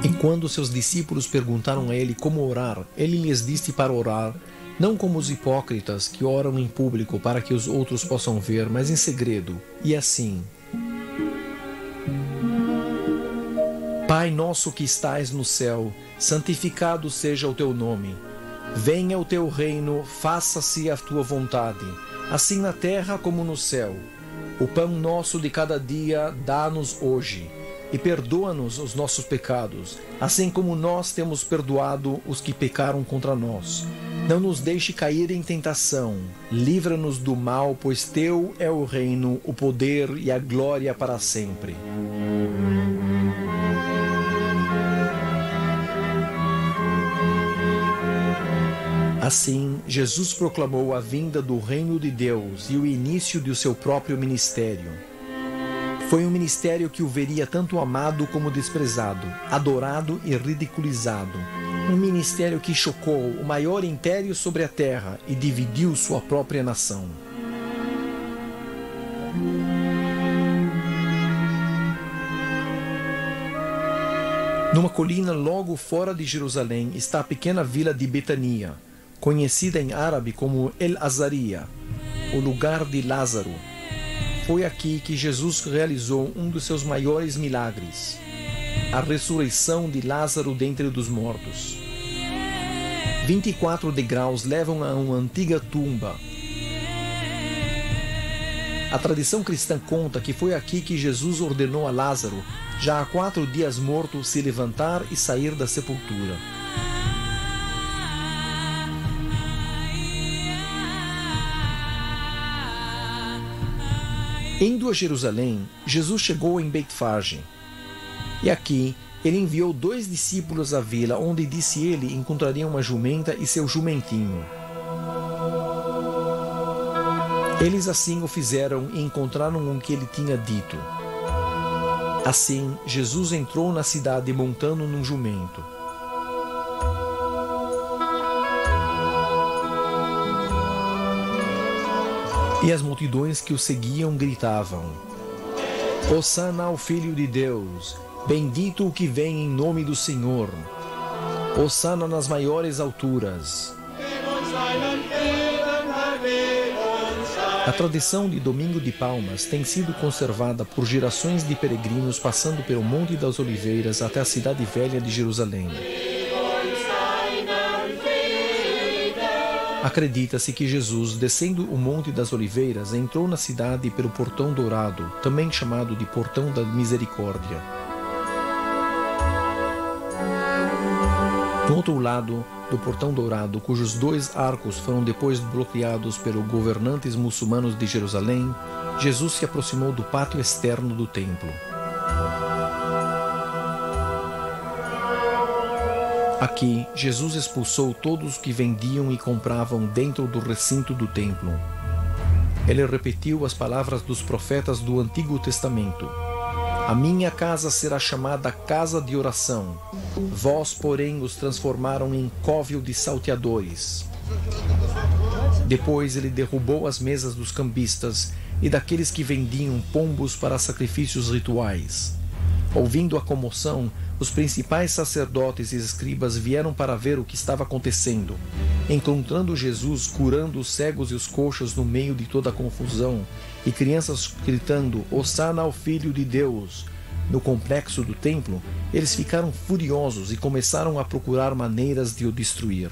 E quando seus discípulos perguntaram a ele como orar, ele lhes disse para orar: não como os hipócritas que oram em público para que os outros possam ver, mas em segredo. E assim: Pai nosso que estais no céu, santificado seja o teu nome. Venha o teu reino, faça-se a tua vontade, assim na terra como no céu. O pão nosso de cada dia dá-nos hoje, e perdoa-nos os nossos pecados, assim como nós temos perdoado os que pecaram contra nós. Não nos deixe cair em tentação, livra-nos do mal, pois teu é o reino, o poder e a glória para sempre. Assim, Jesus proclamou a vinda do reino de Deus e o início do seu próprio ministério. Foi um ministério que o veria tanto amado como desprezado, adorado e ridiculizado. Um ministério que chocou o maior império sobre a terra e dividiu sua própria nação. Numa colina logo fora de Jerusalém está a pequena vila de Betania, conhecida em árabe como El Azaria, o lugar de Lázaro. Foi aqui que Jesus realizou um dos seus maiores milagres, a ressurreição de Lázaro dentre dos mortos. 24 degraus levam a uma antiga tumba. A tradição cristã conta que foi aqui que Jesus ordenou a Lázaro, já há 4 dias morto, se levantar e sair da sepultura. Indo a Jerusalém, Jesus chegou em Betfage. E aqui, ele enviou 2 discípulos à vila, onde, disse ele, encontrariam uma jumenta e seu jumentinho. Eles assim o fizeram e encontraram o que ele tinha dito. Assim, Jesus entrou na cidade montando num jumento. E as multidões que o seguiam gritavam: Hosana ao Filho de Deus, bendito o que vem em nome do Senhor. Hosana nas maiores alturas. A tradição de Domingo de Palmas tem sido conservada por gerações de peregrinos passando pelo Monte das Oliveiras até a cidade velha de Jerusalém. Acredita-se que Jesus, descendo o Monte das Oliveiras, entrou na cidade pelo Portão Dourado, também chamado de Portão da Misericórdia. Do outro lado do Portão Dourado, cujos 2 arcos foram depois bloqueados pelos governantes muçulmanos de Jerusalém, Jesus se aproximou do pátio externo do templo. Aqui, Jesus expulsou todos os que vendiam e compravam dentro do recinto do templo. Ele repetiu as palavras dos profetas do Antigo Testamento: A minha casa será chamada casa de oração. Vós, porém, os transformaram em cóvil de salteadores. Depois ele derrubou as mesas dos cambistas e daqueles que vendiam pombos para sacrifícios rituais. Ouvindo a comoção, os principais sacerdotes e escribas vieram para ver o que estava acontecendo. Encontrando Jesus curando os cegos e os coxos no meio de toda a confusão, e crianças gritando Hosana ao Filho de Deus no complexo do templo, eles ficaram furiosos e começaram a procurar maneiras de o destruir.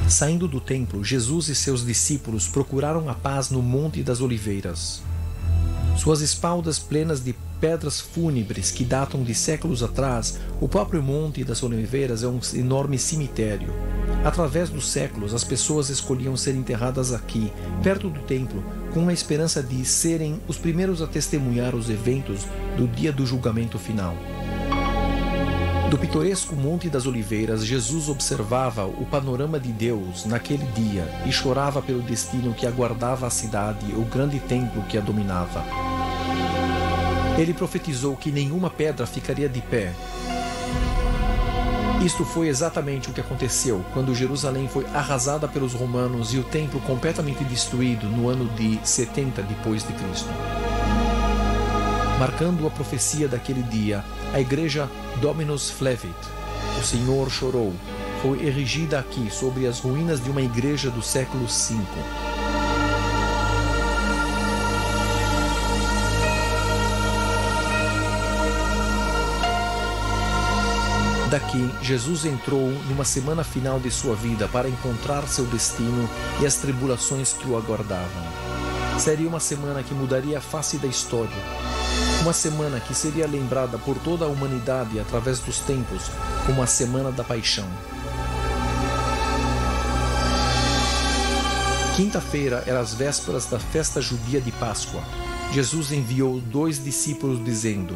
Saindo do templo, Jesus e seus discípulos procuraram a paz no Monte das Oliveiras. Suas espaldas plenas de pedras fúnebres que datam de séculos atrás, o próprio Monte das Oliveiras é um enorme cemitério. Através dos séculos, as pessoas escolhiam ser enterradas aqui, perto do templo, com a esperança de serem os primeiros a testemunhar os eventos do dia do julgamento final. Do pitoresco Monte das Oliveiras, Jesus observava o panorama de Deus naquele dia e chorava pelo destino que aguardava a cidade e o grande templo que a dominava. Ele profetizou que nenhuma pedra ficaria de pé. Isto foi exatamente o que aconteceu quando Jerusalém foi arrasada pelos romanos e o templo completamente destruído no ano de 70 depois de Cristo. Marcando a profecia daquele dia, a igreja Dominus Flevit O Senhor chorou. Foi erigida aqui, sobre as ruínas de uma igreja do século V. Daqui, Jesus entrou numa semana final de sua vida para encontrar seu destino e as tribulações que o aguardavam. Seria uma semana que mudaria a face da história. Uma semana que seria lembrada por toda a humanidade através dos tempos como a Semana da Paixão. Quinta-feira era as vésperas da festa judia de Páscoa. Jesus enviou 2 discípulos dizendo: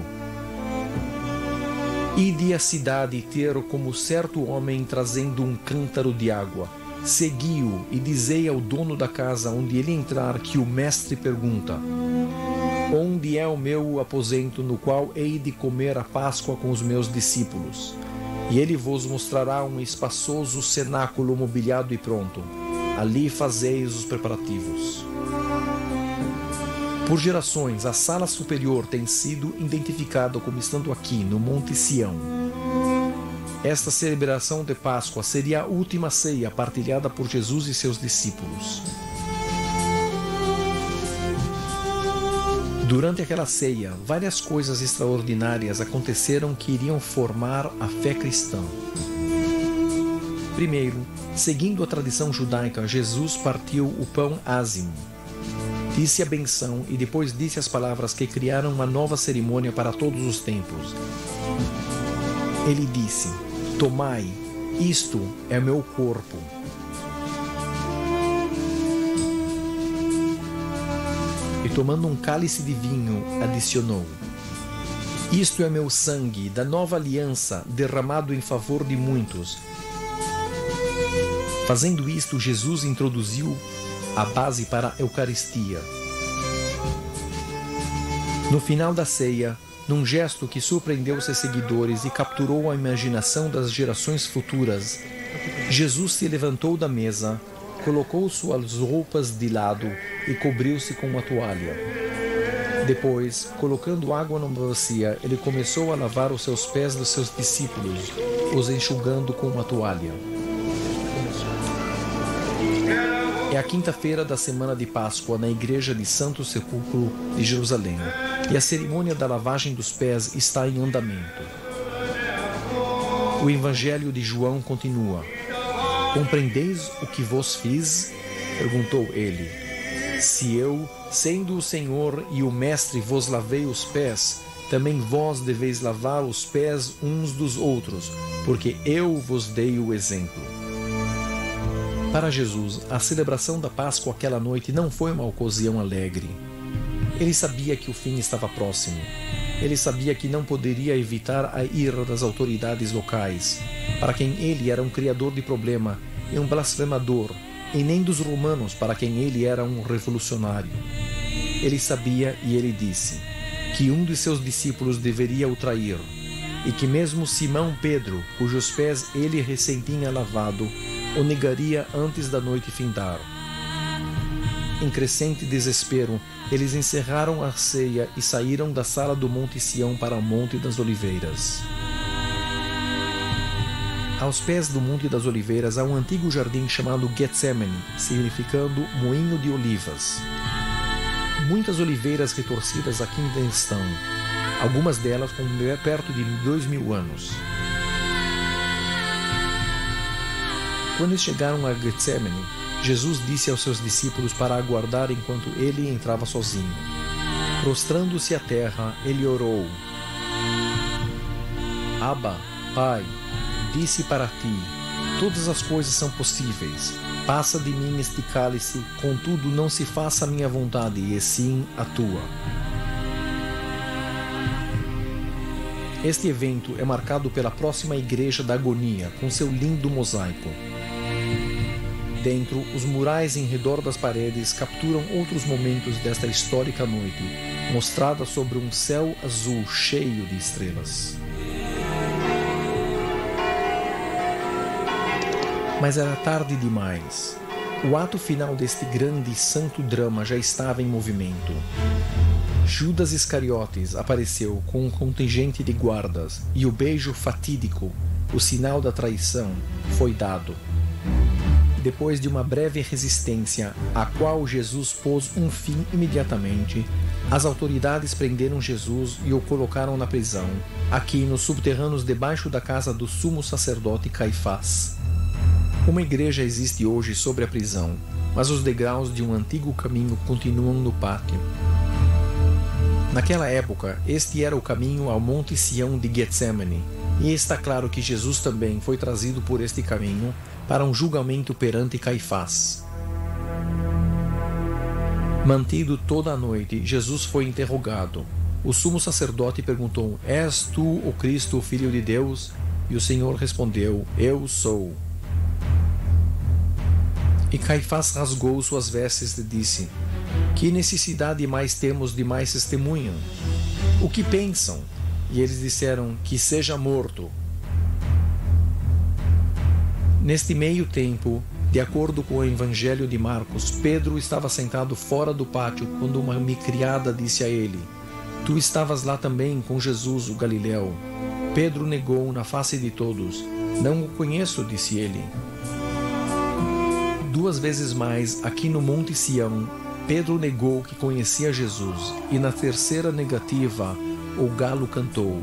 Ide à cidade ter como certo homem trazendo um cântaro de água. Segui-o e dizei ao dono da casa onde ele entrar que o mestre pergunta: Onde é o meu aposento no qual hei de comer a Páscoa com os meus discípulos? E ele vos mostrará um espaçoso cenáculo mobiliado e pronto. Ali fazeis os preparativos. Por gerações, a sala superior tem sido identificada como estando aqui, no Monte Sião. Esta celebração de Páscoa seria a última ceia partilhada por Jesus e seus discípulos. Durante aquela ceia, várias coisas extraordinárias aconteceram que iriam formar a fé cristã. Primeiro, seguindo a tradição judaica, Jesus partiu o pão ázimo. Disse a benção e depois disse as palavras que criaram uma nova cerimônia para todos os tempos. Ele disse: Tomai, isto é meu corpo. E tomando um cálice de vinho, adicionou: Isto é meu sangue da nova aliança, derramado em favor de muitos. Fazendo isto, Jesus introduziu a base para a Eucaristia. No final da ceia, num gesto que surpreendeu seus seguidores e capturou a imaginação das gerações futuras, Jesus se levantou da mesa, colocou suas roupas de lado e cobriu-se com uma toalha. Depois, colocando água numa bacia, ele começou a lavar os seus pés dos seus discípulos, os enxugando com uma toalha. É a quinta-feira da semana de Páscoa na igreja de Santo Sepulcro de Jerusalém, e a cerimônia da lavagem dos pés está em andamento. O Evangelho de João continua: Compreendeis o que vos fiz? Perguntou ele. Se eu, sendo o Senhor e o Mestre, vos lavei os pés, também vós deveis lavar os pés uns dos outros, porque eu vos dei o exemplo. Para Jesus, a celebração da Páscoa aquela noite não foi uma ocasião alegre. Ele sabia que o fim estava próximo. Ele sabia que não poderia evitar a ira das autoridades locais, para quem ele era um criador de problema e um blasfemador, e nem dos romanos, para quem ele era um revolucionário. Ele sabia e ele disse que um de seus discípulos deveria o trair, e que mesmo Simão Pedro, cujos pés ele recém tinha lavado, o negaria antes da noite findar. Em crescente desespero, eles encerraram a ceia e saíram da sala do Monte Sião para o Monte das Oliveiras. Aos pés do Monte das Oliveiras há um antigo jardim chamado Getsemane, significando moinho de olivas. Muitas oliveiras retorcidas aqui ainda estão, algumas delas com perto de 2000 anos. Quando eles chegaram a Getsemane, Jesus disse aos seus discípulos para aguardar enquanto ele entrava sozinho. Prostrando-se à terra, ele orou: Abba, Pai, disse para ti, todas as coisas são possíveis. Passa de mim este cálice, contudo não se faça a minha vontade, e sim a tua. Este evento é marcado pela próxima Igreja da Agonia, com seu lindo mosaico. Dentro, os murais em redor das paredes capturam outros momentos desta histórica noite, mostrada sobre um céu azul cheio de estrelas. Mas era tarde demais. O ato final deste grande e santo drama já estava em movimento. Judas Iscariotes apareceu com um contingente de guardas e o beijo fatídico o sinal da traição, foi dado. Depois de uma breve resistência, a qual Jesus pôs um fim imediatamente, as autoridades prenderam Jesus e o colocaram na prisão, aqui nos subterrâneos debaixo da casa do sumo sacerdote Caifás. Uma igreja existe hoje sobre a prisão, mas os degraus de um antigo caminho continuam no pátio. Naquela época, este era o caminho ao Monte Sião de Getsemane, e está claro que Jesus também foi trazido por este caminho para um julgamento perante Caifás. Mantido toda a noite, Jesus foi interrogado. O sumo sacerdote perguntou: És tu o Cristo, o Filho de Deus? E o Senhor respondeu: Eu sou. E Caifás rasgou suas vestes e disse: Que necessidade mais temos de mais testemunha? O que pensam? E eles disseram: Que seja morto. Neste meio tempo, de acordo com o Evangelho de Marcos, Pedro estava sentado fora do pátio quando uma criada disse a ele: Tu estavas lá também com Jesus, o Galileu. Pedro negou na face de todos: Não o conheço, disse ele. 2 vezes mais, aqui no Monte Sião, Pedro negou que conhecia Jesus, e na terceira negativa, o galo cantou.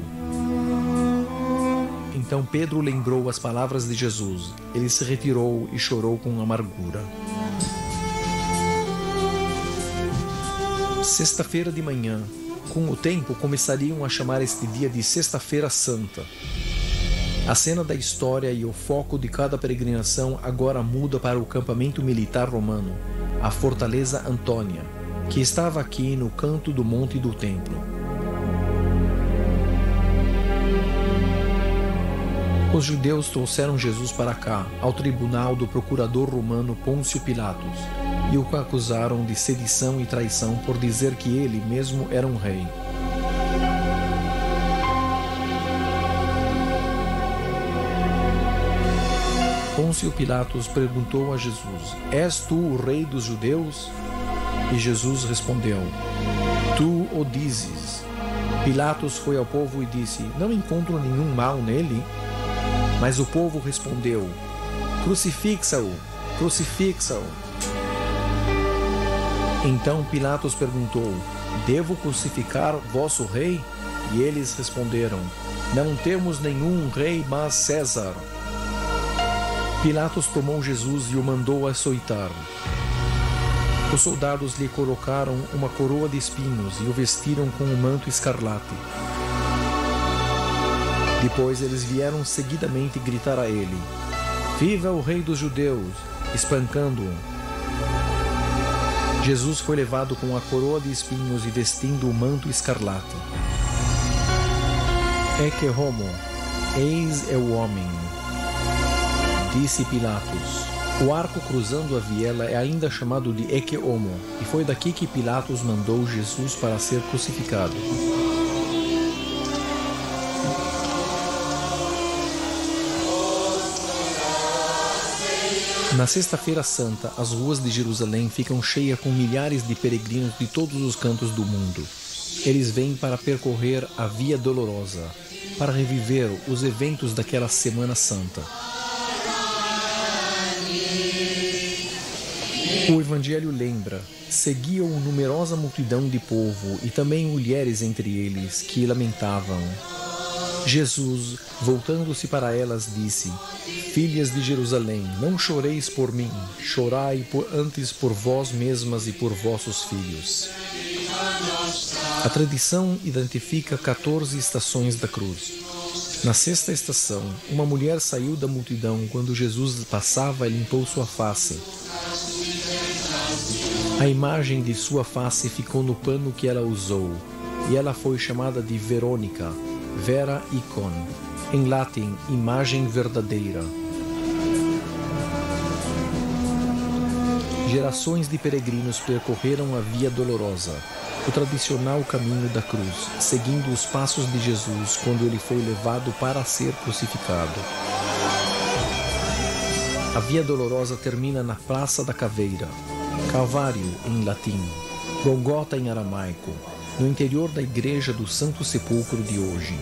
Então Pedro lembrou as palavras de Jesus. Ele se retirou e chorou com amargura. Sexta-feira de manhã. Com o tempo, começariam a chamar este dia de Sexta-feira Santa. A cena da história e o foco de cada peregrinação agora muda para o campamento militar romano, a Fortaleza Antônia, que estava aqui no canto do Monte do Templo. Os judeus trouxeram Jesus para cá, ao tribunal do procurador romano Pôncio Pilatos, e o acusaram de sedição e traição por dizer que ele mesmo era um rei. Pôncio Pilatos perguntou a Jesus: És tu o rei dos judeus? E Jesus respondeu: Tu o dizes. Pilatos foi ao povo e disse: Não encontro nenhum mal nele. Mas o povo respondeu: Crucifixa-o, crucifixa-o. Então Pilatos perguntou: Devo crucificar vosso rei? E eles responderam: Não temos nenhum rei, mas César. Pilatos tomou Jesus e o mandou açoitar. Os soldados lhe colocaram uma coroa de espinhos e o vestiram com um manto escarlate. Depois eles vieram seguidamente gritar a ele: Viva o rei dos judeus! Espancando-o. Jesus foi levado com a coroa de espinhos e vestindo o manto escarlate. Ecce homo, eis é o homem, disse Pilatos. O arco cruzando a viela é ainda chamado de Ecce homo, e foi daqui que Pilatos mandou Jesus para ser crucificado. Na Sexta-feira Santa, as ruas de Jerusalém ficam cheias com milhares de peregrinos de todos os cantos do mundo. Eles vêm para percorrer a Via Dolorosa, para reviver os eventos daquela Semana Santa. O Evangelho lembra: seguiam numerosa multidão de povo e também mulheres entre eles, que lamentavam. Jesus, voltando-se para elas, disse: Filhas de Jerusalém, não choreis por mim, chorai antes por vós mesmas e por vossos filhos. A tradição identifica 14 estações da cruz. Na sexta estação, uma mulher saiu da multidão quando Jesus passava e limpou sua face. A imagem de sua face ficou no pano que ela usou, e ela foi chamada de Verônica, Vera Icon, em latim, imagem verdadeira. Gerações de peregrinos percorreram a Via Dolorosa, o tradicional caminho da cruz, seguindo os passos de Jesus quando ele foi levado para ser crucificado. A Via Dolorosa termina na Praça da Caveira, Calvário em latim, Golgota em aramaico, no interior da Igreja do Santo Sepulcro de hoje.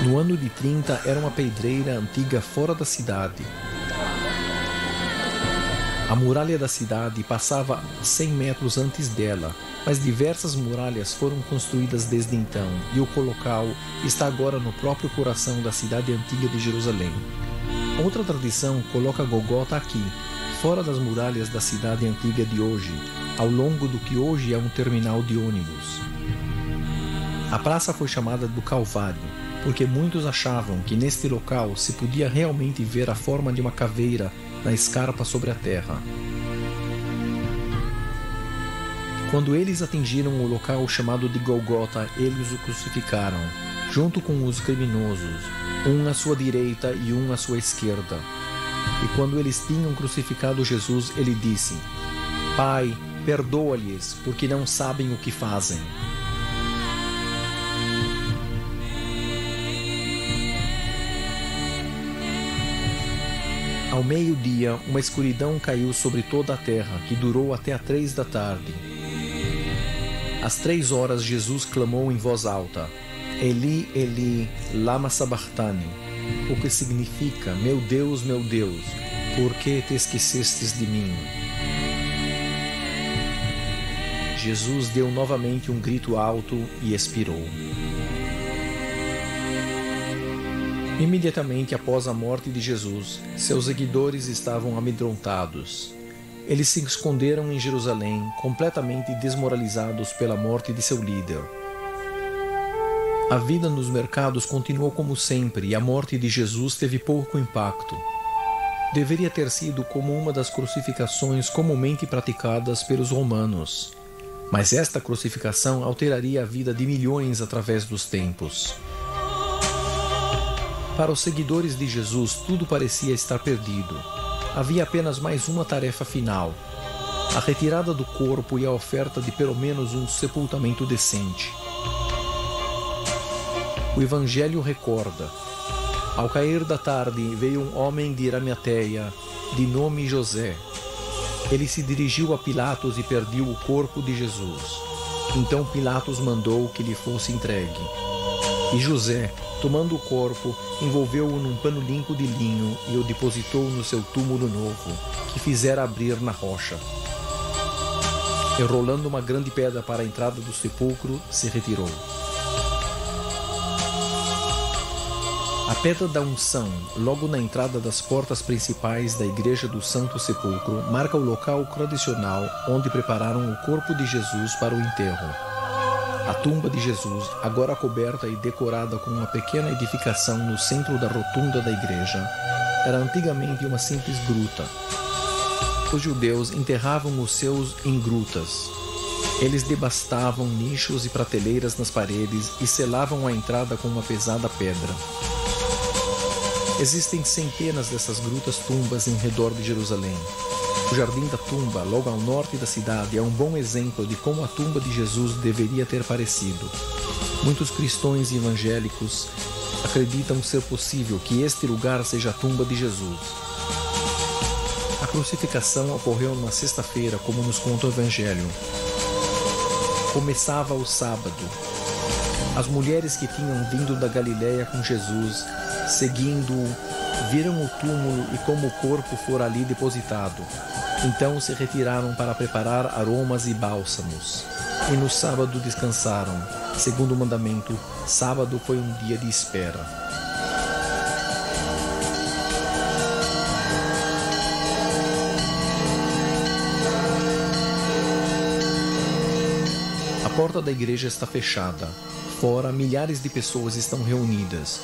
No ano de 30 era uma pedreira antiga fora da cidade. A muralha da cidade passava 100 metros antes dela, mas diversas muralhas foram construídas desde então, e o local está agora no próprio coração da cidade antiga de Jerusalém. Outra tradição coloca Gólgota aqui, fora das muralhas da cidade antiga de hoje, ao longo do que hoje é um terminal de ônibus. A praça foi chamada do Calvário, porque muitos achavam que neste local se podia realmente ver a forma de uma caveira na escarpa sobre a terra. Quando eles atingiram o local chamado de Gólgota, eles o crucificaram, junto com os criminosos, um à sua direita e um à sua esquerda. E quando eles tinham crucificado Jesus, ele disse: Pai, perdoa-lhes, porque não sabem o que fazem. Ao meio-dia, uma escuridão caiu sobre toda a terra, que durou até às 3 da tarde. Às 3 horas, Jesus clamou em voz alta: Eli, Eli, lama sabachthani, o que significa: meu Deus, por que te esquecestes de mim? Jesus deu novamente um grito alto e expirou. Imediatamente após a morte de Jesus, seus seguidores estavam amedrontados. Eles se esconderam em Jerusalém, completamente desmoralizados pela morte de seu líder. A vida nos mercados continuou como sempre e a morte de Jesus teve pouco impacto. Deveria ter sido como uma das crucificações comumente praticadas pelos romanos. Mas esta crucificação alteraria a vida de milhões através dos tempos. Para os seguidores de Jesus, tudo parecia estar perdido. Havia apenas mais uma tarefa final: a retirada do corpo e a oferta de pelo menos um sepultamento decente. O Evangelho recorda: ao cair da tarde veio um homem de Arimateia, de nome José. Ele se dirigiu a Pilatos e pediu o corpo de Jesus. Então Pilatos mandou que lhe fosse entregue. E José, tomando o corpo, envolveu-o num pano limpo de linho e o depositou no seu túmulo novo, que fizera abrir na rocha. Enrolando uma grande pedra para a entrada do sepulcro, se retirou. A pedra da unção, logo na entrada das portas principais da Igreja do Santo Sepulcro, marca o local tradicional onde prepararam o corpo de Jesus para o enterro. A tumba de Jesus, agora coberta e decorada com uma pequena edificação no centro da rotunda da igreja, era antigamente uma simples gruta. Os judeus enterravam os seus em grutas. Eles debastavam nichos e prateleiras nas paredes e selavam a entrada com uma pesada pedra. Existem centenas dessas grutas-tumbas em redor de Jerusalém. O Jardim da Tumba, logo ao norte da cidade, é um bom exemplo de como a tumba de Jesus deveria ter parecido. Muitos cristãos e evangélicos acreditam ser possível que este lugar seja a tumba de Jesus. A crucificação ocorreu numa sexta-feira, como nos conta o Evangelho. Começava o sábado. As mulheres que tinham vindo da Galiléia com Jesus, seguindo-o, viram o túmulo e como o corpo fora ali depositado. Então se retiraram para preparar aromas e bálsamos. E no sábado descansaram. Segundo o mandamento, sábado foi um dia de espera. A porta da igreja está fechada. Fora, milhares de pessoas estão reunidas.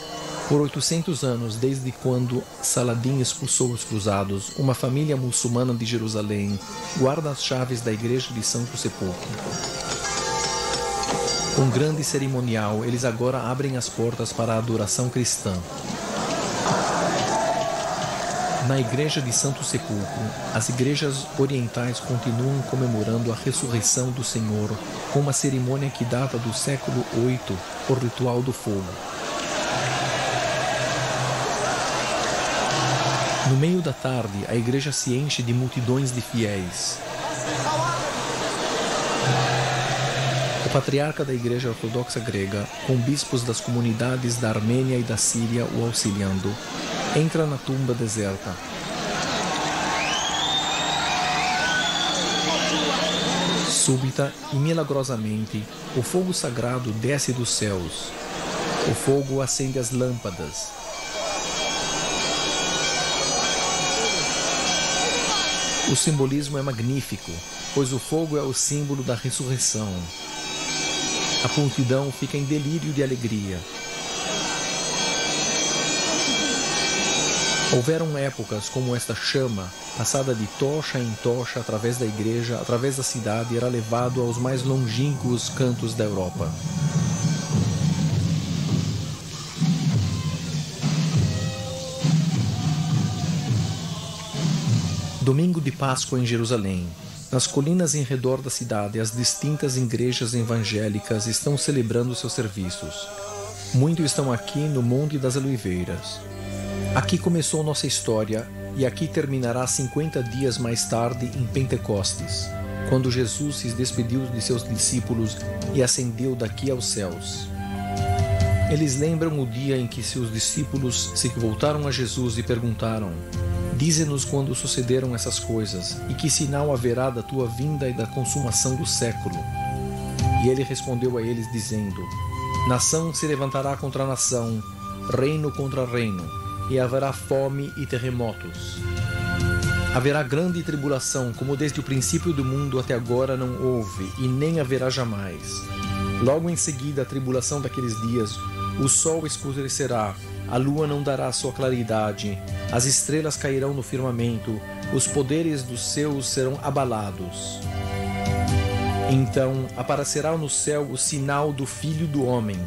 Por 800 anos, desde quando Saladin expulsou os cruzados, uma família muçulmana de Jerusalém guarda as chaves da igreja de Santo Sepulcro. Com grande cerimonial, eles agora abrem as portas para a adoração cristã. Na igreja de Santo Sepulcro, as igrejas orientais continuam comemorando a ressurreição do Senhor com uma cerimônia que data do século VIII, o ritual do fogo. No meio da tarde, a igreja se enche de multidões de fiéis. O patriarca da Igreja Ortodoxa Grega, com bispos das comunidades da Armênia e da Síria o auxiliando, entra na tumba deserta. Súbita e milagrosamente, o fogo sagrado desce dos céus. O fogo acende as lâmpadas. O simbolismo é magnífico, pois o fogo é o símbolo da ressurreição. A multidão fica em delírio de alegria. Houveram épocas como esta chama, passada de tocha em tocha através da igreja, através da cidade, era levado aos mais longínquos cantos da Europa. Domingo de Páscoa em Jerusalém. Nas colinas em redor da cidade, as distintas igrejas evangélicas estão celebrando seus serviços. Muitos estão aqui no Monte das Oliveiras. Aqui começou nossa história e aqui terminará 50 dias mais tarde em Pentecostes, quando Jesus se despediu de seus discípulos e ascendeu daqui aos céus. Eles lembram o dia em que seus discípulos se voltaram a Jesus e perguntaram: dize-nos quando sucederam essas coisas, e que sinal haverá da tua vinda e da consumação do século? E ele respondeu a eles, dizendo: nação se levantará contra nação, reino contra reino, e haverá fome e terremotos. Haverá grande tribulação, como desde o princípio do mundo até agora não houve, e nem haverá jamais. Logo em seguida a tribulação daqueles dias, o sol escurecerá, a lua não dará sua claridade, as estrelas cairão no firmamento, os poderes dos céus serão abalados. Então aparecerá no céu o sinal do Filho do Homem.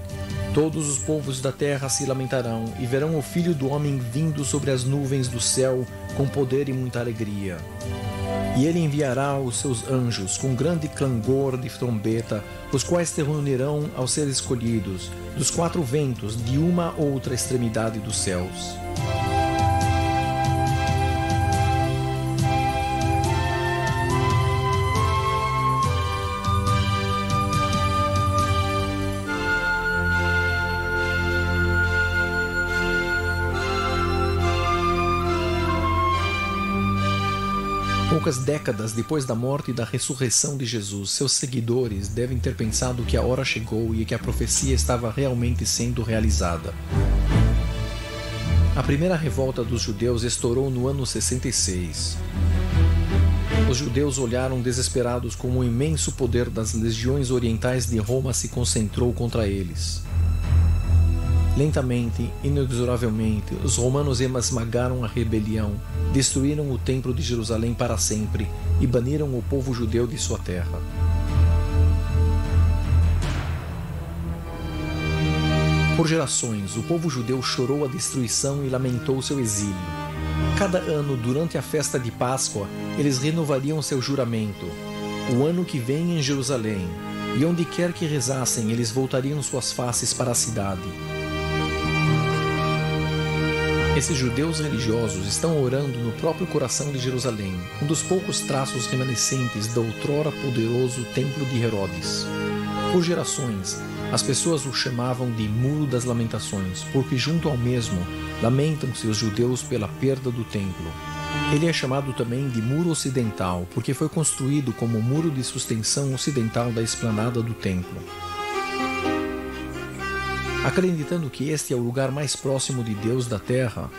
Todos os povos da terra se lamentarão e verão o Filho do Homem vindo sobre as nuvens do céu com poder e muita alegria. E ele enviará os seus anjos com grande clangor de trombeta, os quais te reunirão aos seres escolhidos, dos 4 ventos, de uma ou outra extremidade dos céus. Poucas décadas depois da morte e da ressurreição de Jesus, seus seguidores devem ter pensado que a hora chegou e que a profecia estava realmente sendo realizada. A primeira revolta dos judeus estourou no ano 66. Os judeus olharam desesperados como o imenso poder das legiões orientais de Roma se concentrou contra eles. Lentamente, inexoravelmente, os romanos esmagaram a rebelião, destruíram o templo de Jerusalém para sempre e baniram o povo judeu de sua terra. Por gerações, o povo judeu chorou a destruição e lamentou seu exílio. Cada ano, durante a festa de Páscoa, eles renovariam seu juramento: o ano que vem em Jerusalém, e onde quer que rezassem, eles voltariam suas faces para a cidade. Esses judeus religiosos estão orando no próprio coração de Jerusalém, um dos poucos traços remanescentes do outrora poderoso Templo de Herodes. Por gerações, as pessoas o chamavam de Muro das Lamentações, porque junto ao mesmo lamentam-se os judeus pela perda do templo. Ele é chamado também de Muro Ocidental, porque foi construído como muro de sustentação ocidental da esplanada do templo. Acreditando que este é o lugar mais próximo de Deus da terra,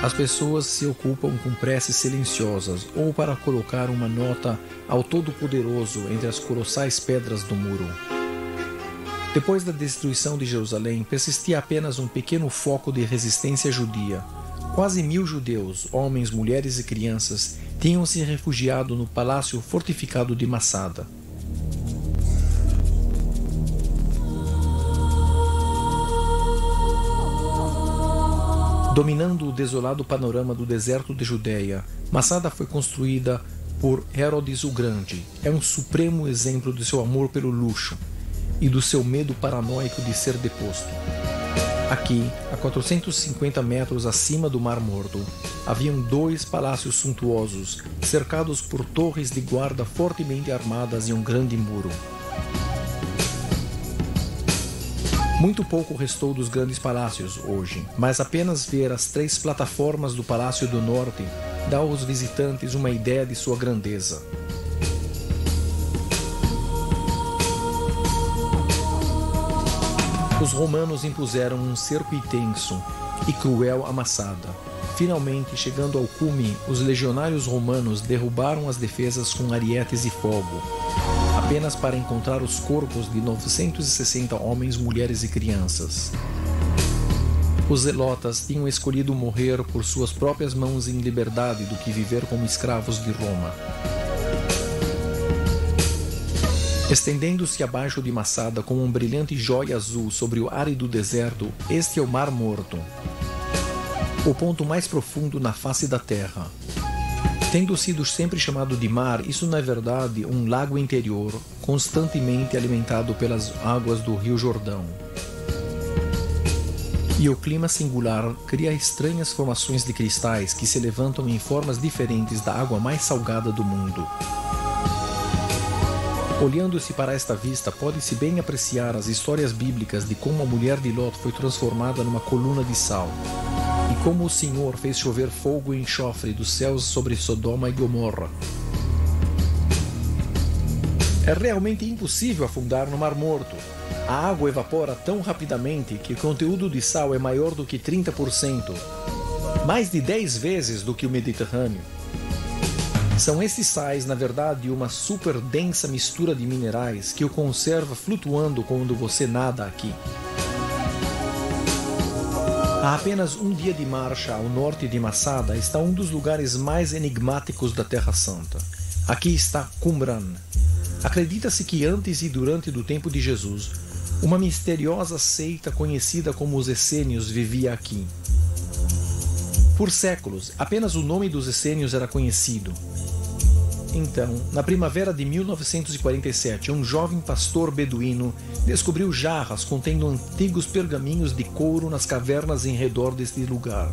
as pessoas se ocupam com preces silenciosas ou para colocar uma nota ao Todo-Poderoso entre as colossais pedras do muro. Depois da destruição de Jerusalém, persistia apenas um pequeno foco de resistência judia. Quase 1000 judeus, homens, mulheres e crianças, tinham se refugiado no palácio fortificado de Massada. Dominando o desolado panorama do deserto de Judéia, Massada foi construída por Herodes o Grande. É um supremo exemplo de seu amor pelo luxo e do seu medo paranoico de ser deposto. Aqui, a 450 metros acima do Mar Morto, haviam 2 palácios suntuosos, cercados por torres de guarda fortemente armadas e um grande muro. Muito pouco restou dos grandes palácios hoje, mas apenas ver as 3 plataformas do Palácio do Norte dá aos visitantes uma ideia de sua grandeza. Os romanos impuseram um cerco intenso e cruel à Massada. Finalmente, chegando ao cume, os legionários romanos derrubaram as defesas com arietes e fogo, apenas para encontrar os corpos de 960 homens, mulheres e crianças. Os zelotas tinham escolhido morrer por suas próprias mãos em liberdade do que viver como escravos de Roma. Estendendo-se abaixo de Massada como um brilhante jóia azul sobre o árido deserto, este é o Mar Morto, o ponto mais profundo na face da terra. Tendo sido sempre chamado de mar, isso não é verdade um lago interior, constantemente alimentado pelas águas do Rio Jordão. E o clima singular cria estranhas formações de cristais que se levantam em formas diferentes da água mais salgada do mundo. Olhando-se para esta vista, pode-se bem apreciar as histórias bíblicas de como a mulher de Lot foi transformada numa coluna de sal, e como o Senhor fez chover fogo e enxofre dos céus sobre Sodoma e Gomorra. É realmente impossível afundar no Mar Morto. A água evapora tão rapidamente que o conteúdo de sal é maior do que 30%, mais de 10 vezes do que o Mediterrâneo. São esses sais, na verdade, uma super densa mistura de minerais que o conserva flutuando quando você nada aqui. A apenas um dia de marcha ao norte de Massada está um dos lugares mais enigmáticos da Terra Santa. Aqui está Qumran. Acredita-se que antes e durante do tempo de Jesus, uma misteriosa seita conhecida como os essênios vivia aqui. Por séculos, apenas o nome dos essênios era conhecido. Então, na primavera de 1947, um jovem pastor beduíno descobriu jarras contendo antigos pergaminhos de couro nas cavernas em redor deste lugar.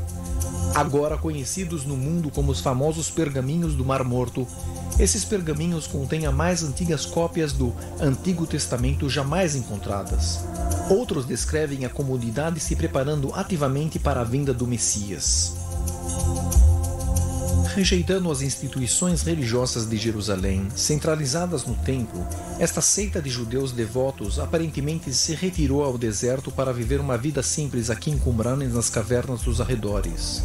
Agora conhecidos no mundo como os famosos pergaminhos do Mar Morto, esses pergaminhos contêm as mais antigas cópias do Antigo Testamento jamais encontradas. Outros descrevem a comunidade se preparando ativamente para a vinda do Messias. Rejeitando as instituições religiosas de Jerusalém, centralizadas no templo, esta seita de judeus devotos aparentemente se retirou ao deserto para viver uma vida simples aqui em Qumran e nas cavernas dos arredores.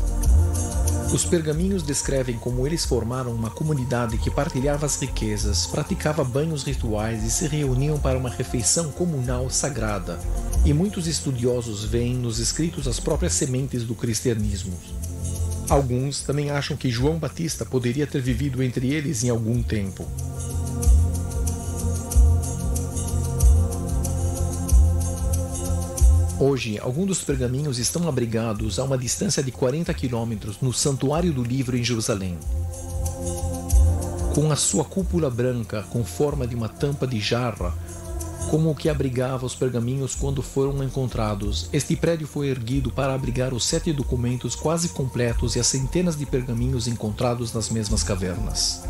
Os pergaminhos descrevem como eles formaram uma comunidade que partilhava as riquezas, praticava banhos rituais e se reuniam para uma refeição comunal sagrada, e muitos estudiosos veem nos escritos as próprias sementes do cristianismo. Alguns também acham que João Batista poderia ter vivido entre eles em algum tempo. Hoje, alguns dos pergaminhos estão abrigados a uma distância de 40 quilômetros no Santuário do Livro em Jerusalém. Com a sua cúpula branca com forma de uma tampa de jarra, como o que abrigava os pergaminhos quando foram encontrados, este prédio foi erguido para abrigar os 7 documentos quase completos e as centenas de pergaminhos encontrados nas mesmas cavernas.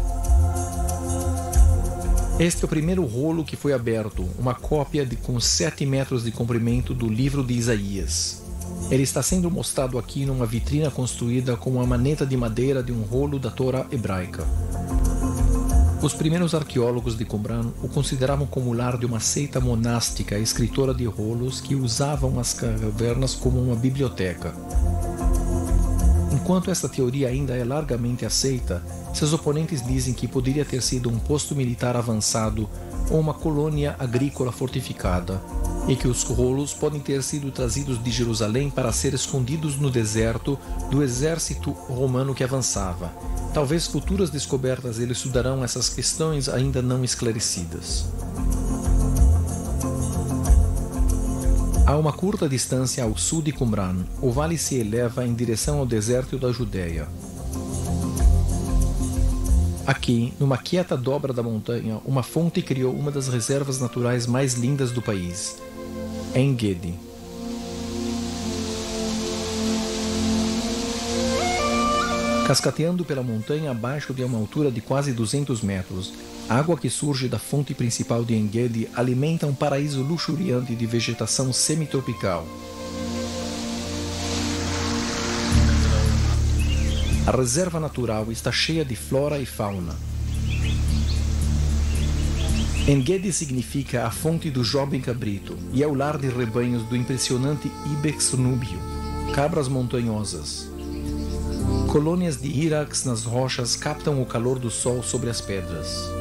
Este é o primeiro rolo que foi aberto, uma cópia com 7 metros de comprimento do livro de Isaías. Ele está sendo mostrado aqui numa vitrina construída com uma maneta de madeira de um rolo da Torá hebraica. Os primeiros arqueólogos de Qumran o consideravam como lar de uma seita monástica escritora de rolos que usavam as cavernas como uma biblioteca. Enquanto esta teoria ainda é largamente aceita, seus oponentes dizem que poderia ter sido um posto militar avançado ou uma colônia agrícola fortificada, e que os rolos podem ter sido trazidos de Jerusalém para ser escondidos no deserto do exército romano que avançava. Talvez futuras descobertas elucidarão essas questões ainda não esclarecidas. A uma curta distância ao sul de Qumran, o vale se eleva em direção ao deserto da Judéia. Aqui, numa quieta dobra da montanha, uma fonte criou uma das reservas naturais mais lindas do país, En-Gedi. Cascateando pela montanha abaixo de uma altura de quase 200 metros, A água que surge da fonte principal de Engedi alimenta um paraíso luxuriante de vegetação semitropical. A reserva natural está cheia de flora e fauna. Engedi significa a fonte do jovem cabrito e é o lar de rebanhos do impressionante ibex núbio, cabras montanhosas. Colônias de írax nas rochas captam o calor do sol sobre as pedras.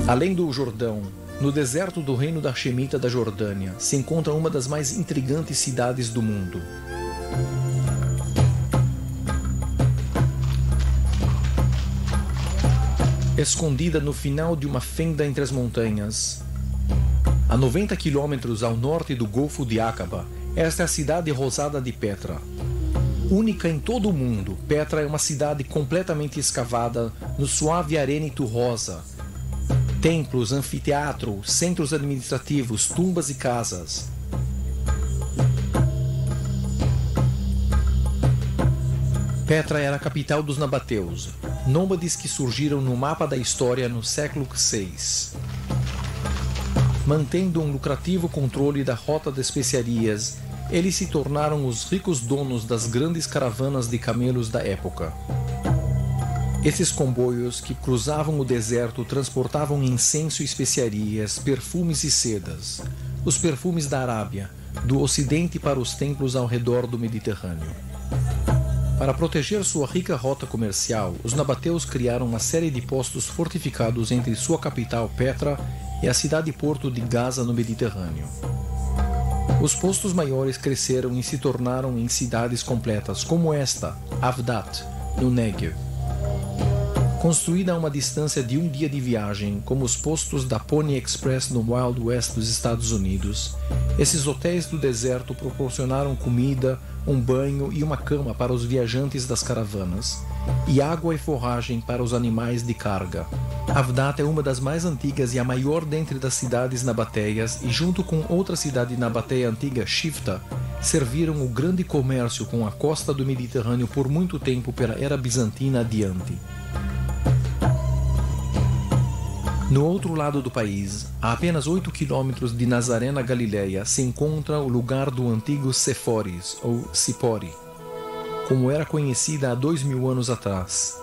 Além do Jordão, no deserto do reino da Hashemita da Jordânia, se encontra uma das mais intrigantes cidades do mundo. Escondida no final de uma fenda entre as montanhas, a 90 quilômetros ao norte do Golfo de Aqaba, esta é a cidade rosada de Petra. Única em todo o mundo, Petra é uma cidade completamente escavada no suave arênito rosa. Templos, anfiteatro, centros administrativos, tumbas e casas. Petra era a capital dos nabateus, nômades que surgiram no mapa da história no século VI. Mantendo um lucrativo controle da rota de especiarias, eles se tornaram os ricos donos das grandes caravanas de camelos da época. Esses comboios que cruzavam o deserto transportavam incenso e especiarias, perfumes e sedas, os perfumes da Arábia, do Ocidente para os templos ao redor do Mediterrâneo. Para proteger sua rica rota comercial, os nabateus criaram uma série de postos fortificados entre sua capital Petra e a cidade-porto de Gaza no Mediterrâneo. Os postos maiores cresceram e se tornaram em cidades completas, como esta, Avdat, no Negev. Construída a uma distância de um dia de viagem, como os postos da Pony Express no Wild West dos Estados Unidos, esses hotéis do deserto proporcionaram comida, um banho e uma cama para os viajantes das caravanas, e água e forragem para os animais de carga. Avdat é uma das mais antigas e a maior dentre das cidades nabateias, e junto com outra cidade nabateia antiga, Shifta, serviram o grande comércio com a costa do Mediterrâneo por muito tempo pela era bizantina adiante. No outro lado do país, a apenas 8 quilômetros de Nazaré na Galileia, se encontra o lugar do antigo Séforis, ou Sipori, como era conhecida há 2000 anos atrás.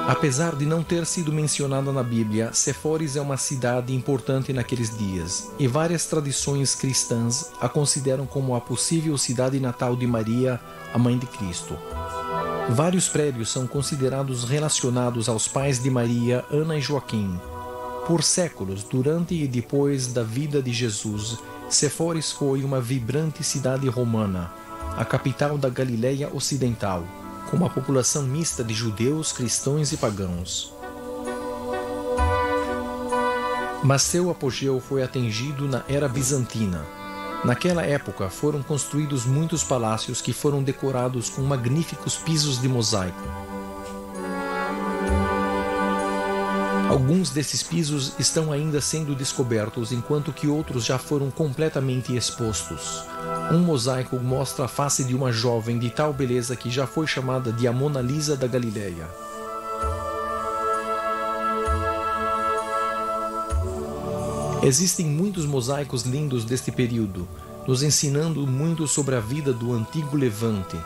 Apesar de não ter sido mencionada na Bíblia, Séforis é uma cidade importante naqueles dias, e várias tradições cristãs a consideram como a possível cidade natal de Maria, a mãe de Cristo. Vários prédios são considerados relacionados aos pais de Maria, Ana e Joaquim. Por séculos, durante e depois da vida de Jesus, Séforis foi uma vibrante cidade romana, a capital da Galileia Ocidental, com uma população mista de judeus, cristãos e pagãos. Mas seu apogeu foi atingido na era bizantina. Naquela época foram construídos muitos palácios que foram decorados com magníficos pisos de mosaico. Alguns desses pisos estão ainda sendo descobertos, enquanto que outros já foram completamente expostos. Um mosaico mostra a face de uma jovem de tal beleza que já foi chamada de a Mona Lisa da Galileia. Existem muitos mosaicos lindos deste período, nos ensinando muito sobre a vida do antigo Levante.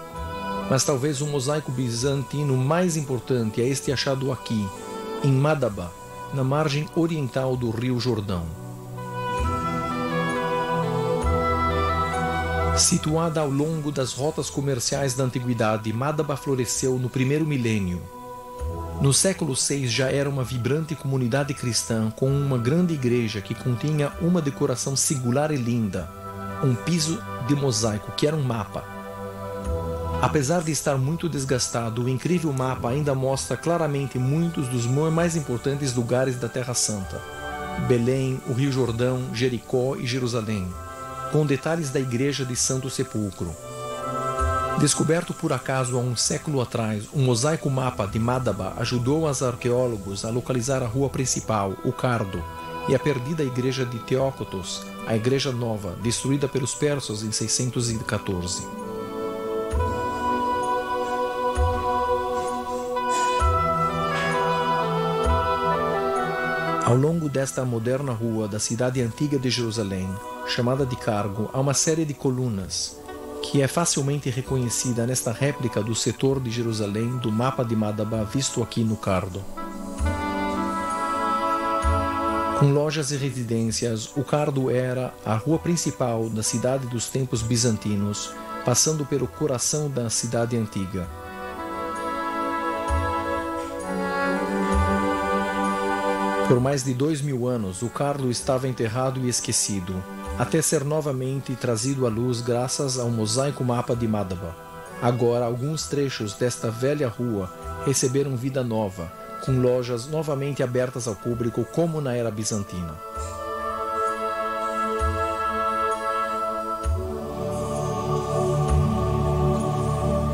Mas talvez o mosaico bizantino mais importante é este achado aqui, em Madaba, na margem oriental do rio Jordão. Situada ao longo das rotas comerciais da antiguidade, Madaba floresceu no primeiro milênio. No século VI já era uma vibrante comunidade cristã com uma grande igreja que continha uma decoração singular e linda, um piso de mosaico que era um mapa. Apesar de estar muito desgastado, o incrível mapa ainda mostra claramente muitos dos mais importantes lugares da Terra Santa: Belém, o Rio Jordão, Jericó e Jerusalém, com detalhes da Igreja de Santo Sepulcro. Descoberto por acaso há um século atrás, o mosaico mapa de Madaba ajudou os arqueólogos a localizar a rua principal, o Cardo, e a perdida igreja de Teócotos, a Igreja Nova, destruída pelos persas em 614. Ao longo desta moderna rua da cidade antiga de Jerusalém, chamada de Cargo, há uma série de colunas, que é facilmente reconhecida nesta réplica do setor de Jerusalém do mapa de Madaba visto aqui no Cardo. Com lojas e residências, o Cardo era a rua principal da cidade dos tempos bizantinos, passando pelo coração da cidade antiga. Por mais de 2000 anos, o Cardo estava enterrado e esquecido, até ser novamente trazido à luz graças ao mosaico mapa de Madaba. Agora, alguns trechos desta velha rua receberam vida nova, com lojas novamente abertas ao público, como na era bizantina.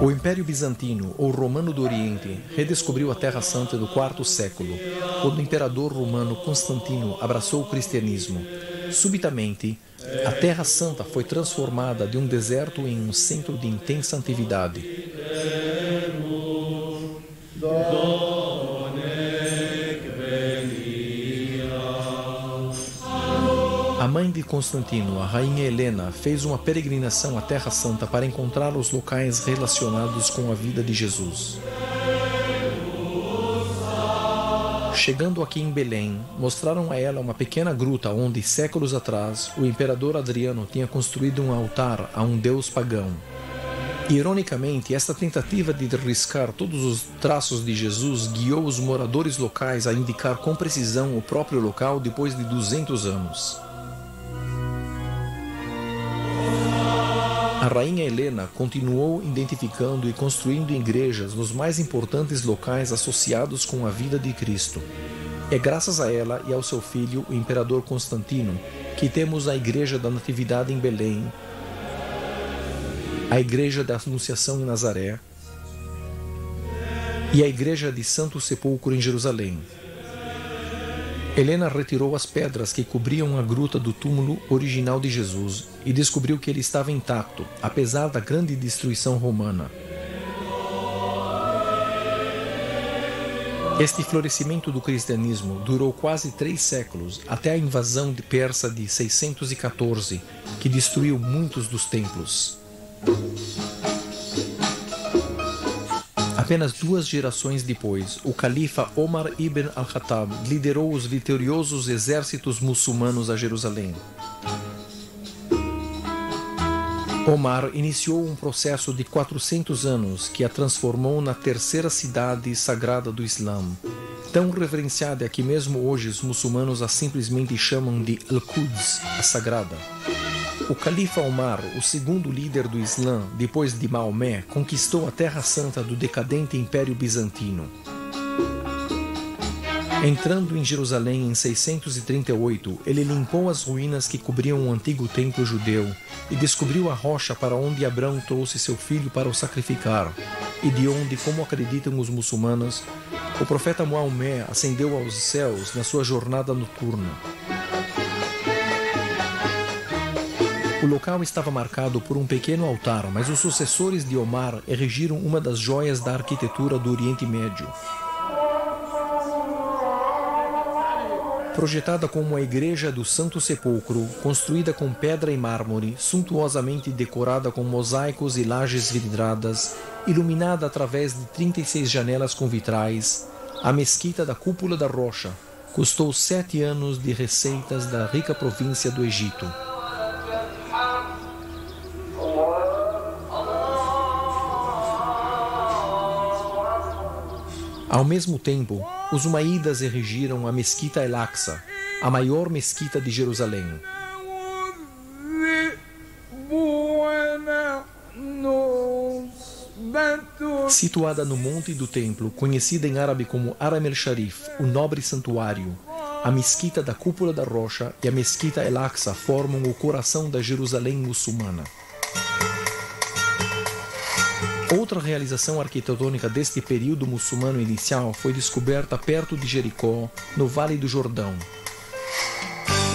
O Império Bizantino, ou Romano do Oriente, redescobriu a Terra Santa do IV século, quando o imperador romano Constantino abraçou o cristianismo. Subitamente, a Terra Santa foi transformada de um deserto em um centro de intensa atividade. A mãe de Constantino, a rainha Helena, fez uma peregrinação à Terra Santa para encontrar os locais relacionados com a vida de Jesus. Chegando aqui em Belém, mostraram a ela uma pequena gruta onde, séculos atrás, o imperador Adriano tinha construído um altar a um deus pagão. Ironicamente, esta tentativa de riscar todos os traços de Jesus guiou os moradores locais a indicar com precisão o próprio local depois de 200 anos. A rainha Helena continuou identificando e construindo igrejas nos mais importantes locais associados com a vida de Cristo. É graças a ela e ao seu filho, o imperador Constantino, que temos a Igreja da Natividade em Belém, a Igreja da Anunciação em Nazaré e a Igreja de Santo Sepulcro em Jerusalém. Helena retirou as pedras que cobriam a gruta do túmulo original de Jesus e descobriu que ele estava intacto, apesar da grande destruição romana. Este florescimento do cristianismo durou quase 3 séculos, até a invasão de persa de 614, que destruiu muitos dos templos. Apenas 2 gerações depois, o califa Omar ibn al-Khattab liderou os vitoriosos exércitos muçulmanos a Jerusalém. Omar iniciou um processo de 400 anos que a transformou na terceira cidade sagrada do Islã, tão reverenciada que mesmo hoje os muçulmanos a simplesmente chamam de Al-Quds, a sagrada. O califa Omar, o segundo líder do Islã, depois de Maomé, conquistou a Terra Santa do decadente Império Bizantino. Entrando em Jerusalém em 638, ele limpou as ruínas que cobriam o antigo templo judeu e descobriu a rocha para onde Abrão trouxe seu filho para o sacrificar, e de onde, como acreditam os muçulmanos, o profeta Maomé ascendeu aos céus na sua jornada noturna. O local estava marcado por um pequeno altar, mas os sucessores de Omar erigiram uma das joias da arquitetura do Oriente Médio. Projetada como a Igreja do Santo Sepulcro, construída com pedra e mármore, suntuosamente decorada com mosaicos e lajes vidradas, iluminada através de 36 janelas com vitrais, a Mesquita da Cúpula da Rocha custou 7 anos de receitas da rica província do Egito. Ao mesmo tempo, os umaídas erigiram a Mesquita El-Aqsa, a maior mesquita de Jerusalém. Situada no Monte do Templo, conhecida em árabe como Haram el-Sharif, o nobre santuário, a Mesquita da Cúpula da Rocha e a Mesquita El-Aqsa formam o coração da Jerusalém muçulmana. Outra realização arquitetônica deste período muçulmano inicial foi descoberta perto de Jericó, no Vale do Jordão.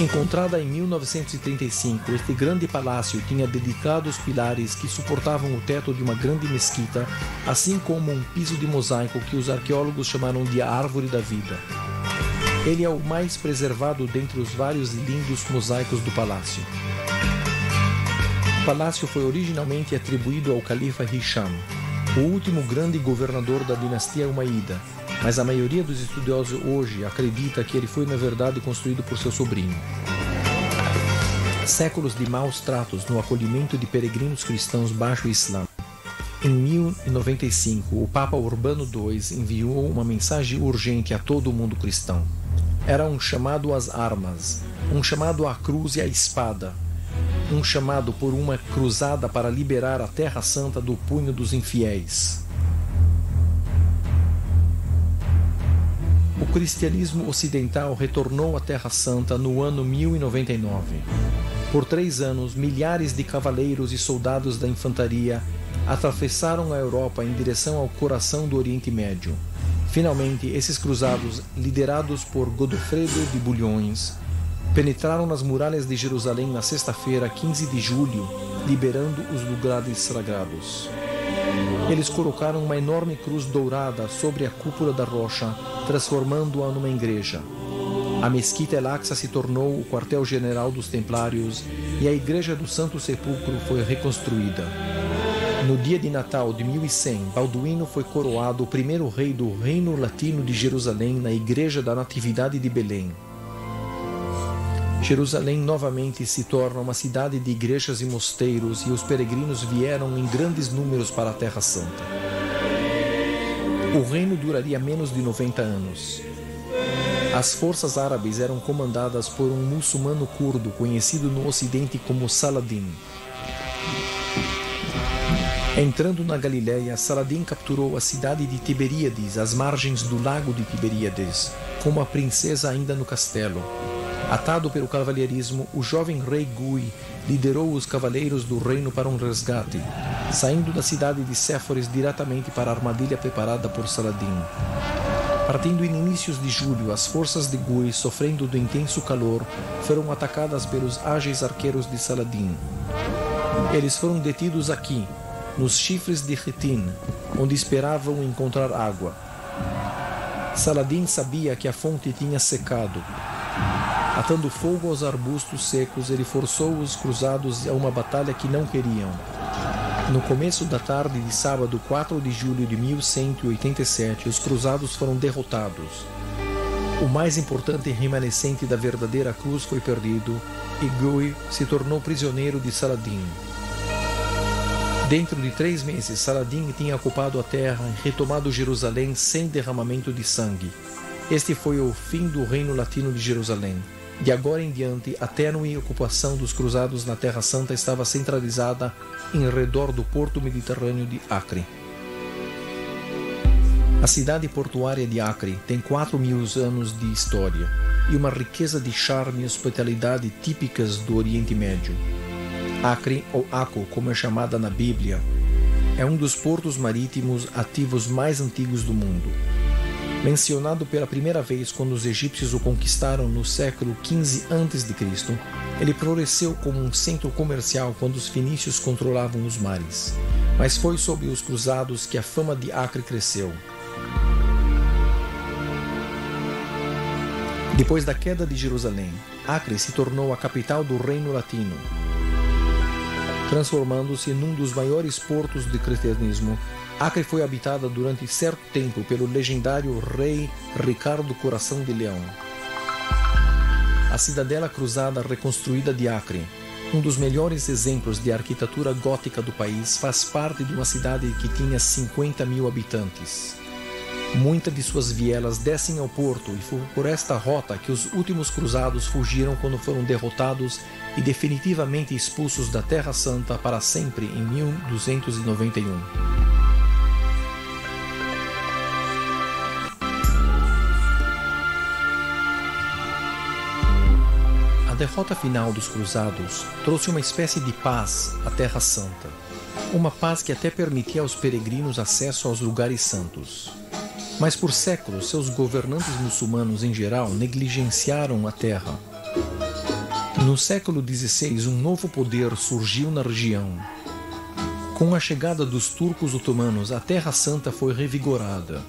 Encontrada em 1935, este grande palácio tinha dedicados pilares que suportavam o teto de uma grande mesquita, assim como um piso de mosaico que os arqueólogos chamaram de a Árvore da Vida. Ele é o mais preservado dentre os vários lindos mosaicos do palácio. O palácio foi originalmente atribuído ao califa Hisham, o último grande governador da dinastia Umayyada, mas a maioria dos estudiosos hoje acredita que ele foi na verdade construído por seu sobrinho. Séculos de maus tratos no acolhimento de peregrinos cristãos baixo o Islã. Em 1095, o Papa Urbano II enviou uma mensagem urgente a todo o mundo cristão. Era um chamado às armas, um chamado à cruz e à espada, um chamado por uma cruzada para liberar a Terra Santa do punho dos infiéis. O cristianismo ocidental retornou à Terra Santa no ano 1099. Por 3 anos, milhares de cavaleiros e soldados da infantaria atravessaram a Europa em direção ao coração do Oriente Médio. Finalmente, esses cruzados, liderados por Godofredo de Bulhões, penetraram nas muralhas de Jerusalém na sexta-feira, 15 de julho, liberando os lugares sagrados. Eles colocaram uma enorme cruz dourada sobre a cúpula da rocha, transformando-a numa igreja. A Mesquita El-Aqsa se tornou o quartel-general dos Templários e a Igreja do Santo Sepulcro foi reconstruída. No dia de Natal de 1100, Balduíno foi coroado o primeiro rei do Reino Latino de Jerusalém na Igreja da Natividade de Belém. Jerusalém novamente se torna uma cidade de igrejas e mosteiros e os peregrinos vieram em grandes números para a Terra Santa. O reino duraria menos de 90 anos. As forças árabes eram comandadas por um muçulmano curdo conhecido no Ocidente como Saladin. Entrando na Galiléia, Saladin capturou a cidade de Tiberíades, às margens do lago de Tiberíades, com uma princesa ainda no castelo. Atado pelo cavalheirismo, o jovem rei Gui liderou os cavaleiros do reino para um resgate, saindo da cidade de Séforis diretamente para a armadilha preparada por Saladin. Partindo em inícios de julho, as forças de Gui, sofrendo do intenso calor, foram atacadas pelos ágeis arqueiros de Saladin. Eles foram detidos aqui, nos chifres de Ritin, onde esperavam encontrar água. Saladin sabia que a fonte tinha secado. Atando fogo aos arbustos secos, ele forçou os cruzados a uma batalha que não queriam. No começo da tarde de sábado, 4 de julho de 1187, os cruzados foram derrotados. O mais importante remanescente da verdadeira cruz foi perdido e Gui se tornou prisioneiro de Saladin. Dentro de 3 meses, Saladin tinha ocupado a terra e retomado Jerusalém sem derramamento de sangue. Este foi o fim do reino latino de Jerusalém. De agora em diante, a tênue ocupação dos cruzados na Terra Santa estava centralizada em redor do porto mediterrâneo de Acre. A cidade portuária de Acre tem 4.000 anos de história e uma riqueza de charme e hospitalidade típicas do Oriente Médio. Acre, ou Aco, como é chamada na Bíblia, é um dos portos marítimos ativos mais antigos do mundo. Mencionado pela primeira vez quando os egípcios o conquistaram no século XV a.C., ele floresceu como um centro comercial quando os fenícios controlavam os mares. Mas foi sob os cruzados que a fama de Acre cresceu. Depois da queda de Jerusalém, Acre se tornou a capital do Reino Latino, transformando-se num dos maiores portos do cristianismo. Acre foi habitada durante certo tempo pelo legendário rei Ricardo Coração de Leão. A cidadela cruzada reconstruída de Acre, um dos melhores exemplos de arquitetura gótica do país, faz parte de uma cidade que tinha 50.000 habitantes. Muitas de suas vielas descem ao porto e foi por esta rota que os últimos cruzados fugiram quando foram derrotados e definitivamente expulsos da Terra Santa para sempre em 1291. A derrota final dos cruzados trouxe uma espécie de paz à Terra Santa, uma paz que até permitia aos peregrinos acesso aos lugares santos. Mas por séculos, seus governantes muçulmanos em geral negligenciaram a terra. No século XVI, um novo poder surgiu na região. Com a chegada dos turcos otomanos, a Terra Santa foi revigorada.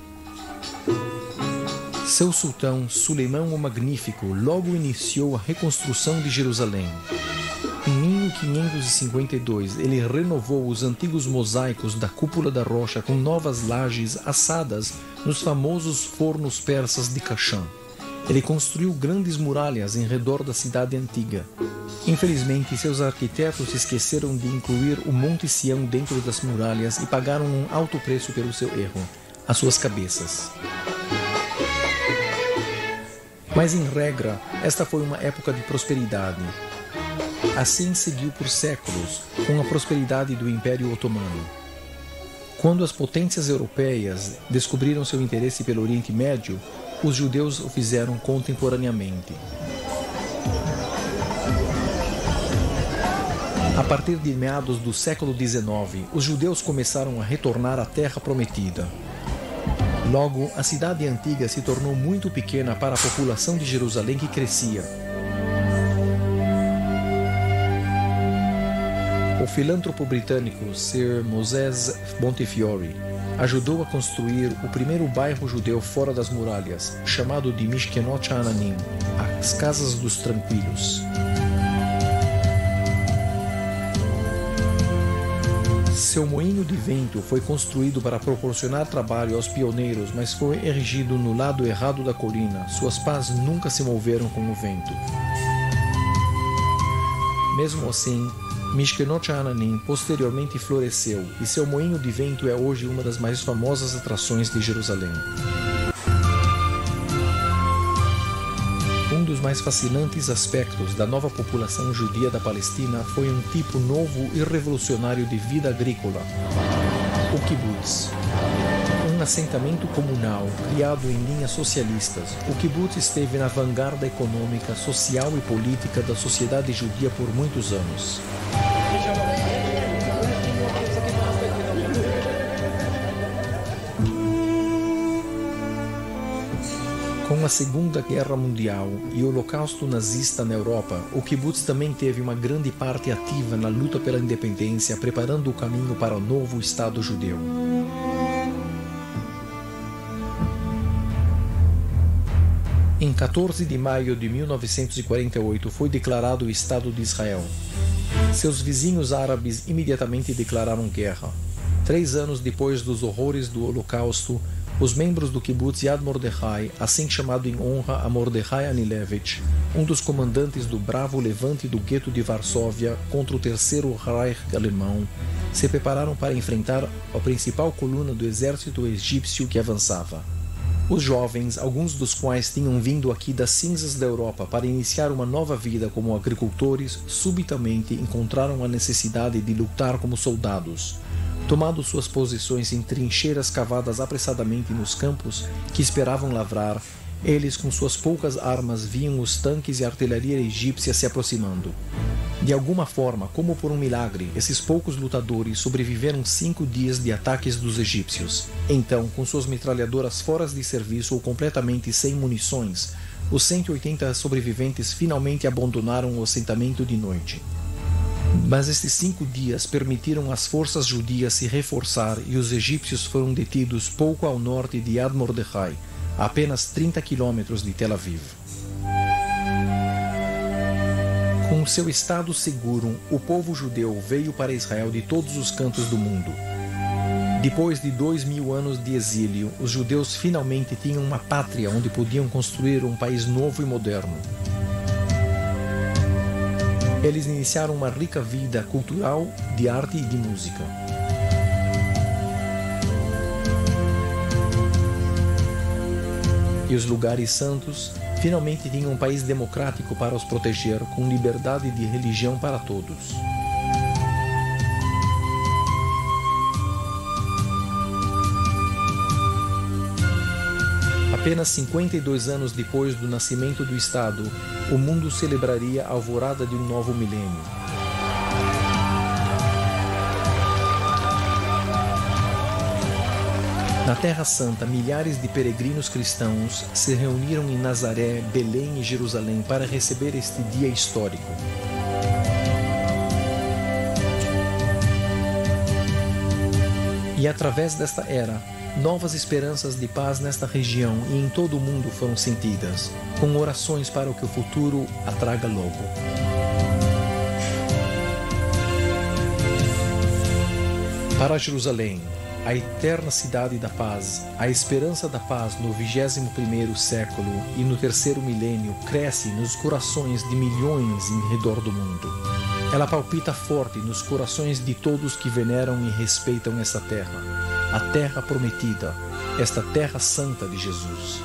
Seu sultão, Suleimão o Magnífico, logo iniciou a reconstrução de Jerusalém. Em 1552, ele renovou os antigos mosaicos da Cúpula da Rocha com novas lajes assadas nos famosos fornos persas de Kashan. Ele construiu grandes muralhas em redor da cidade antiga. Infelizmente, seus arquitetos esqueceram de incluir o Monte Sião dentro das muralhas e pagaram um alto preço pelo seu erro, as suas cabeças. Mas, em regra, esta foi uma época de prosperidade. Assim seguiu por séculos, com a prosperidade do Império Otomano. Quando as potências europeias descobriram seu interesse pelo Oriente Médio, os judeus o fizeram contemporaneamente. A partir de meados do século XIX, os judeus começaram a retornar à Terra Prometida. Logo, a cidade antiga se tornou muito pequena para a população de Jerusalém que crescia. O filântropo britânico Sir Moses Montefiore ajudou a construir o primeiro bairro judeu fora das muralhas, chamado de Mishkenot Ha'ananim, as Casas dos Tranquilos. Seu moinho de vento foi construído para proporcionar trabalho aos pioneiros, mas foi erigido no lado errado da colina. Suas pás nunca se moveram com o vento. Mesmo assim, Mishkenot Ha'ananim posteriormente floresceu e seu moinho de vento é hoje uma das mais famosas atrações de Jerusalém. Um dos mais fascinantes aspectos da nova população judia da Palestina foi um tipo novo e revolucionário de vida agrícola, o kibbutz. Um assentamento comunal criado em linhas socialistas, o kibbutz esteve na vanguarda econômica, social e política da sociedade judia por muitos anos. Com a Segunda Guerra Mundial e o Holocausto nazista na Europa, o kibbutz também teve uma grande parte ativa na luta pela independência, preparando o caminho para o novo Estado judeu. Em 14 de maio de 1948 foi declarado o Estado de Israel. Seus vizinhos árabes imediatamente declararam guerra. 3 anos depois dos horrores do Holocausto, os membros do kibbutz Yad Mordechai, assim chamado em honra a Mordechai Anilevich, um dos comandantes do bravo levante do gueto de Varsóvia contra o Terceiro Reich alemão, se prepararam para enfrentar a principal coluna do exército egípcio que avançava. Os jovens, alguns dos quais tinham vindo aqui das cinzas da Europa para iniciar uma nova vida como agricultores, subitamente encontraram a necessidade de lutar como soldados. Tomando suas posições em trincheiras cavadas apressadamente nos campos que esperavam lavrar, eles com suas poucas armas viam os tanques e a artilharia egípcia se aproximando. De alguma forma, como por um milagre, esses poucos lutadores sobreviveram 5 dias de ataques dos egípcios. Então, com suas metralhadoras fora de serviço ou completamente sem munições, os 180 sobreviventes finalmente abandonaram o assentamento de noite. Mas estes 5 dias permitiram às forças judias se reforçar e os egípcios foram detidos pouco ao norte de Yad Mordechai, a apenas 30 quilômetros de Tel Aviv. Com seu estado seguro, o povo judeu veio para Israel de todos os cantos do mundo. Depois de 2000 anos de exílio, os judeus finalmente tinham uma pátria onde podiam construir um país novo e moderno. Eles iniciaram uma rica vida cultural, de arte e de música. E os lugares santos finalmente tinham um país democrático para os proteger, com liberdade de religião para todos. Apenas 52 anos depois do nascimento do Estado, o mundo celebraria a alvorada de um novo milênio. Na Terra Santa, milhares de peregrinos cristãos se reuniram em Nazaré, Belém e Jerusalém para receber este dia histórico. E através desta era, Novas esperanças de paz nesta região e em todo o mundo foram sentidas, com orações para que o futuro a traga logo. Para Jerusalém, a eterna cidade da paz, a esperança da paz no 21º século e no 3º milênio cresce nos corações de milhões em redor do mundo. Ela palpita forte nos corações de todos que veneram e respeitam essa terra, a terra prometida, esta terra santa de Jesus.